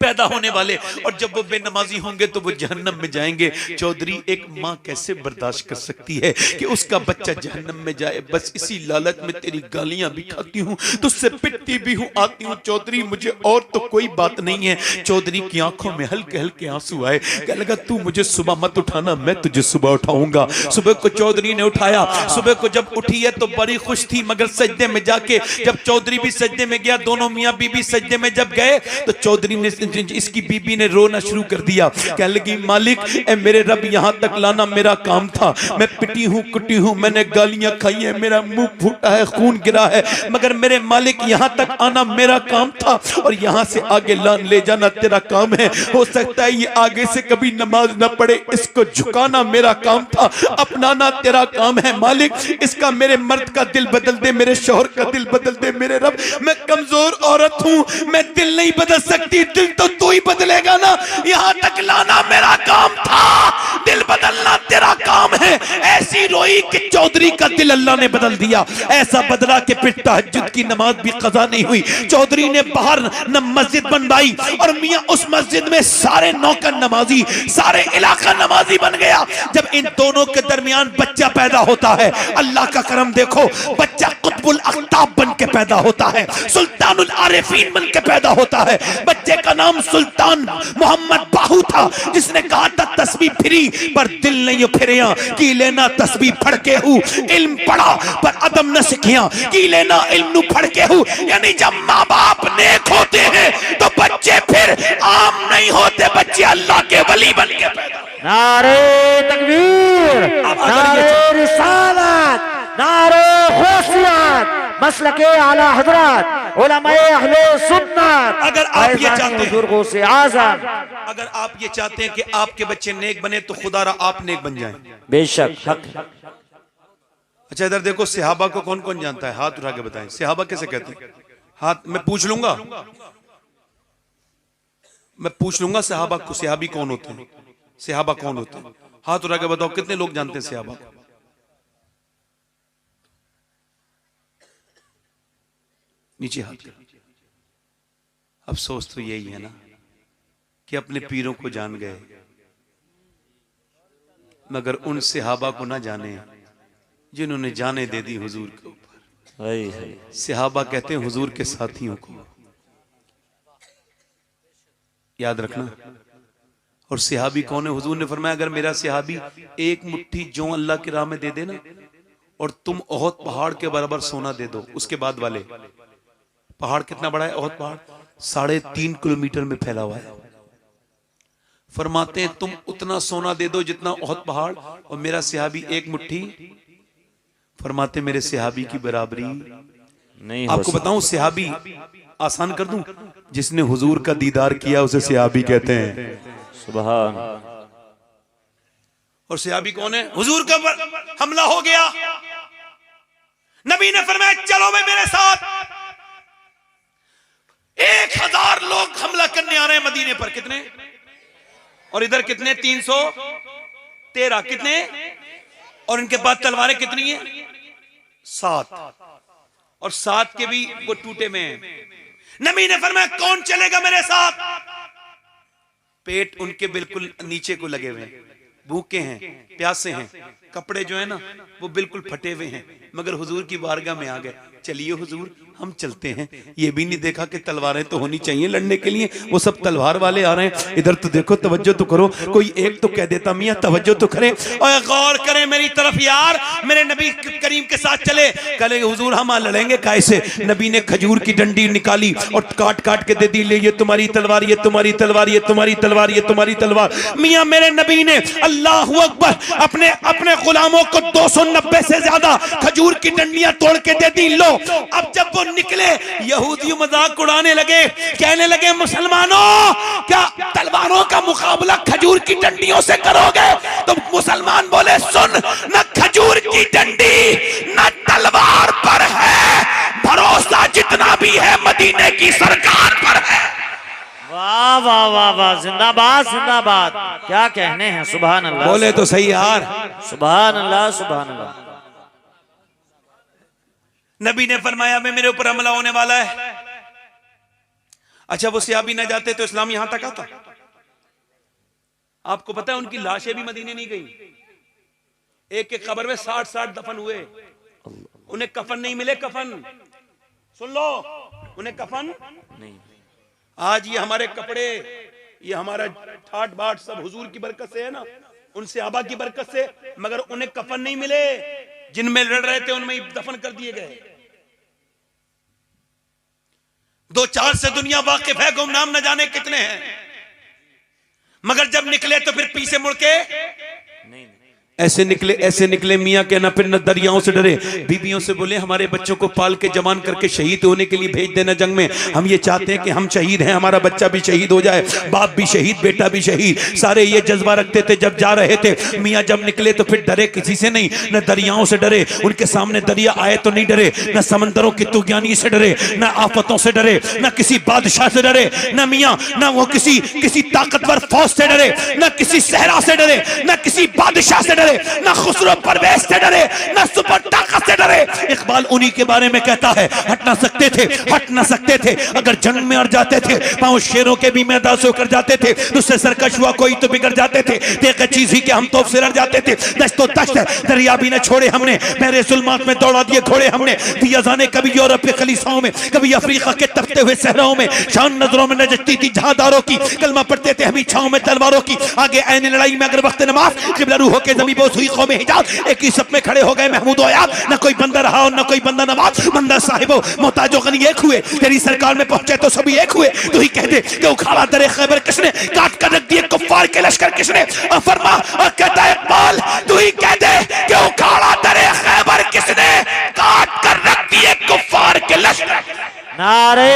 पैदा होने वाले, और जब वो बेनमाजी होंगे तो वो जहन्नम में जाएंगे। चौधरी एक माँ कैसे बर्दाश्त कर सकती है कि उसका बच्चा जहन्नम में जाए? बस इसी लालच में तेरी गालियां भी खाती हूँ, तुझसे पिटती भी हूँ, आती हूँ चौधरी, मुझे और तो कोई बात नहीं है। चौधरी की आंखों में हल्के हल्के आंसू आए। कहने लगा तू मुझे सुबह मत उठाना, मैं तुझे सुबह उठाऊंगा। सुबह को चौधरी ने उठाया। सुबह को जब उठी है तो बड़ी खुश थी, मगर सजदे में जाके जब चौधरी भी सजदे में गया, दोनों मियाँ बीबी सजदे में जब गए तो चौधरी ने, इसकी बीबी ने रोना शुरू कर दिया। कहने लगी मालिक ए मेरे रब, यहाँ तक लाना मेरा काम था, मैं पिटी हूँ, कुटी हूँ, मैंने गालियां खाई है, मेरा मुंह फूटा है, खून गिरा है, मगर मेरे मालिक यहाँ तक आना मेरा काम था, और यहाँ से आगे ले जाना तेरा काम है। हो सकता है ये आगे से कभी नमाज न पढ़े, इसको झुकाना मेरा काम था, अपनाना तेरा काम है। मालिक इसका, मेरे मर्द का दिल बदल दे, मेरे शौहर का दिल बदल दे मेरे रब, मैं कमजोर औरत हूँ, मैं दिल नहीं बदल सकती, दिल तो तू ही बदलेगा ना। यहाँ तक लाना मेरा काम था, दिल बदलना तेरा काम नाम है, ऐसी रोई कि चौधरी का दिल अल्लाह ने बदल दिया। ऐसा बदला कि फिर तहज्जुद की नमाज भी कज़ा नहीं हुई। चौधरी ने बाहर न मस्जिद बनवाई और मियां उस मस्जिद में सारे नौकर नमाजी, सारे इलाका नमाजी बन गया। जब इन दोनों के दरमियान बच्चा पैदा होता है, अल्लाह का करम देखो, बच्चा कुतुबुल अख्ताब बन के पैदा होता है, सुल्तानुल आरिफीन बन के पैदा होता है। बच्चे का नाम सुल्तान मोहम्मद बाहू था, जिसने कहा था तस्बीह फिरी पर दिल नहीं फिरिया, की लेना तस्बीह फड़ के हूँ, इल्म पढ़ा पर अदम न सीखिया, की लेना इल्म नु फड़ के हूँ। यानी जब माँ बाप नेक होते हैं तो बच्चे फिर आम नहीं होते, बच्चे अल्लाह के वली बन के पैदा। नारे तकबीर, नारे रिसालत, नारे गौसियत, मसलके आला हजरत, उलमाए अहले सुन्नत। अगर आप ये चाहते हैं, बुजुर्गों से आज़म, अगर आप ये चाहते हैं कि आपके बच्चे नेक बने तो खुदारा आप नेक बन जाएं। बेशक हक। अच्छा इधर देखो, सहाबा को कौन कौन जानता है? हाथ उठा के बताएं, सहाबा कैसे कहते हैं? हाथ मैं पूछ लूंगा, मैं पूछ लूंगा सहाबा को, सहाबी कौन होते हैं, सहाबा कौन होते हैं? हाथ उठा के बताओ कितने लोग जानते हैं सहाबा को? नीचे हाथ। अफसोस तो यही है ना कि अपने पीरों को जान गए मगर उन सहाबा को ना जाने जिन्होंने जाने दे दी हुजूर के ऊपर। सहाबा कहते हैं हुजूर के साथियों को, याद रखना। और सहाबी कौन है? हुजूर ने फरमाया अगर मेरा सहाबी एक मुट्ठी जौ अल्लाह की राह में दे देना और तुम ओहद पहाड़ के बराबर सोना दे दो, उसके बाद वाले पहाड़ कितना बड़ा है? ओहद पहाड़ 3.5 किलोमीटर में फैला हुआ है। फरमाते हैं तुम उतना सोना दे दो जितना ओहद पहाड़, और मेरा सहाबी एक मुट्ठी, फरमाते मेरे सहाबी की बराबरी नहीं। आपको बताऊं सहाबी आसान कर दूं, जिसने हुजूर का दीदार किया उसे सहाबी कहते हैं। सुभान। और सहाबी कौन है? हुजूर का हमला हो गया, नबी ने फरमाया चलो मैं मेरे साथ। 1000 लोग हमला करने आ रहे हैं मदीने पर। कितने? और इधर कितने? 313। कितने? और इनके पास तलवारें कितनी है? 7। और 7 के भी वो टूटे में हैं। नबी ने फरमाया कौन चलेगा मेरे साथ? पेट उनके बिल्कुल नीचे को लगे हुए हैं, भूखे हैं, प्यासे हैं, कपड़े जो है ना वो बिल्कुल फटे हुए हैं, मगर हुजूर की बारगाह में आ गए। चलिए हुजूर हम चलते हैं। ये भी नहीं देखा कि तलवारें तो होनी चाहिए लड़ने के लिए, वो सब तलवार वाले आ रहे हैं। इधर तो देखो, तवज्जो तो करो, कोई एक तो कह देता मियां तवज्जो तो करें और गौर करें मेरी तरफ यार। मेरे नबी करीम के साथ चले, कहे हुजूर हम लड़ेंगे कैसे? नबी ने खजूर की डंडी निकाली और काट काट के दे दी, ले ये तुम्हारी तलवार, ये तुम्हारी तलवार, ये तुम्हारी तलवार, ये तुम्हारी तलवार। मियां मेरे नबी ने अल्लाहू अकबर अपने अपने गुलामों को 290 से ज्यादा खजूर की डंडियां तोड़ के दे दी। लो अब जब वो निकले यहूदी मजाक उड़ाने लगे, कहने लगे मुसलमानों क्या तलवारों का मुकाबला खजूर की डंडियों से करोगे? तो मुसलमान बोले सुन, न खजूर की डंडी न तलवार पर है, भरोसा जितना भी है मदीने की सरकार पर है। वाह वाह वाह वाह, जिंदाबाद जिंदाबाद। क्या कहने हैं, सुभान अल्लाह। बोले तो सही यार, सुभान अल्लाह सुभान अल्लाह। नबी ने फरमाया मैं मेरे ऊपर हमला होने वाला है। अच्छा वो सहाबी न जाते तो इस्लाम यहां तक आता? आपको पता है उनकी लाशें भी मदीने नहीं गई। एक एक कब्र में 60 दफन हुए, उन्हें कफन नहीं मिले। कफन सुन लो, उन्हें कफन नहीं। आज ये हमारे कपड़े, ये हमारा ठाट बाट सब हुजूर की बरकत से है ना, उन सहाबा की बरकत से, मगर उन्हें कफन नहीं मिले। जिनमें लड़ रहे थे उनमें दफन कर दिए गए। 2-4 से दुनिया वाकिफ है, गुमनाम न जाने कितने हैं, मगर जब निकले तो फिर पीछे मुड़ के नहीं। ऐसे निकले मियां के ना फिर न दरियाओं से डरे। बीबियों से बोले हमारे बच्चों को पाल के जवान करके शहीद होने के लिए भेज देना जंग में। हम ये चाहते हैं कि हम शहीद हैं, हमारा बच्चा भी शहीद हो जाए, बाप भी शहीद, बेटा भी शहीद। सारे ये जज्बा रखते थे। जब जा रहे थे मियां, जब निकले तो फिर डरे किसी से नहीं, न दरियाओं से डरे, उनके सामने दरिया आए तो नहीं डरे, न समंदरों की तुगयानी से डरे, न आफतों से डरे, न किसी बादशाह से डरे, न मियां न वो किसी ताकतवर फौज से डरे, न किसी सहरा से डरे, न किसी बादशाह से डरे, ना खुसरो परवेज से डरे, ना सुपर ताकत से डरे। इकबाल उन्हीं के बारे में कहता है, हट ना सकते थे, हट ना सकते थे, अगर जंग में अड़ जाते थे, पांव शेरों के भी मैदान से उकर जाते थे, तुझसे सरकश हुआ कोई तो बिगड़ जाते थे, देख चीज ही के हम तोप से लड़ जाते थे। दस्तो दश्त दरिया भी न छोड़े हमने, मेरे जुल्मात में दौड़ा दिए घोड़े हमने, दिया जाने कभी यूरोप के खलीसाओं में, कभी अफ्रीका के तपते हुए सहराओं में, शान नजरों में नजती थी जहादारों की, कलमा पढ़ते थे हमी छाओं में तलवारों की, आगे ऐन लड़ाई में अगर वक्त नमाज, किबला रूह के जमी बोस हुई कौम हिजाज, एक ही सब में खड़े हो गए महमूद और याद, न कोई बंदा रहा और न कोई बंदा नमाज, बंदा साहिबो मोहताजो गनी एक हुए, तेरी सरकार में पहुंचे तो सभी एक हुए। तू ही कह दे कि उखाड़ा दरे खैबर किसने, काट कर रख दिए कुफ्फार के लश्कर किसने, और फरमा और कहता है इकबाल, तू ही कह दे कि उखाड़ा दरे खैबर किसने, काट कर रख दिए कुफ्फार के लश्कर। नारे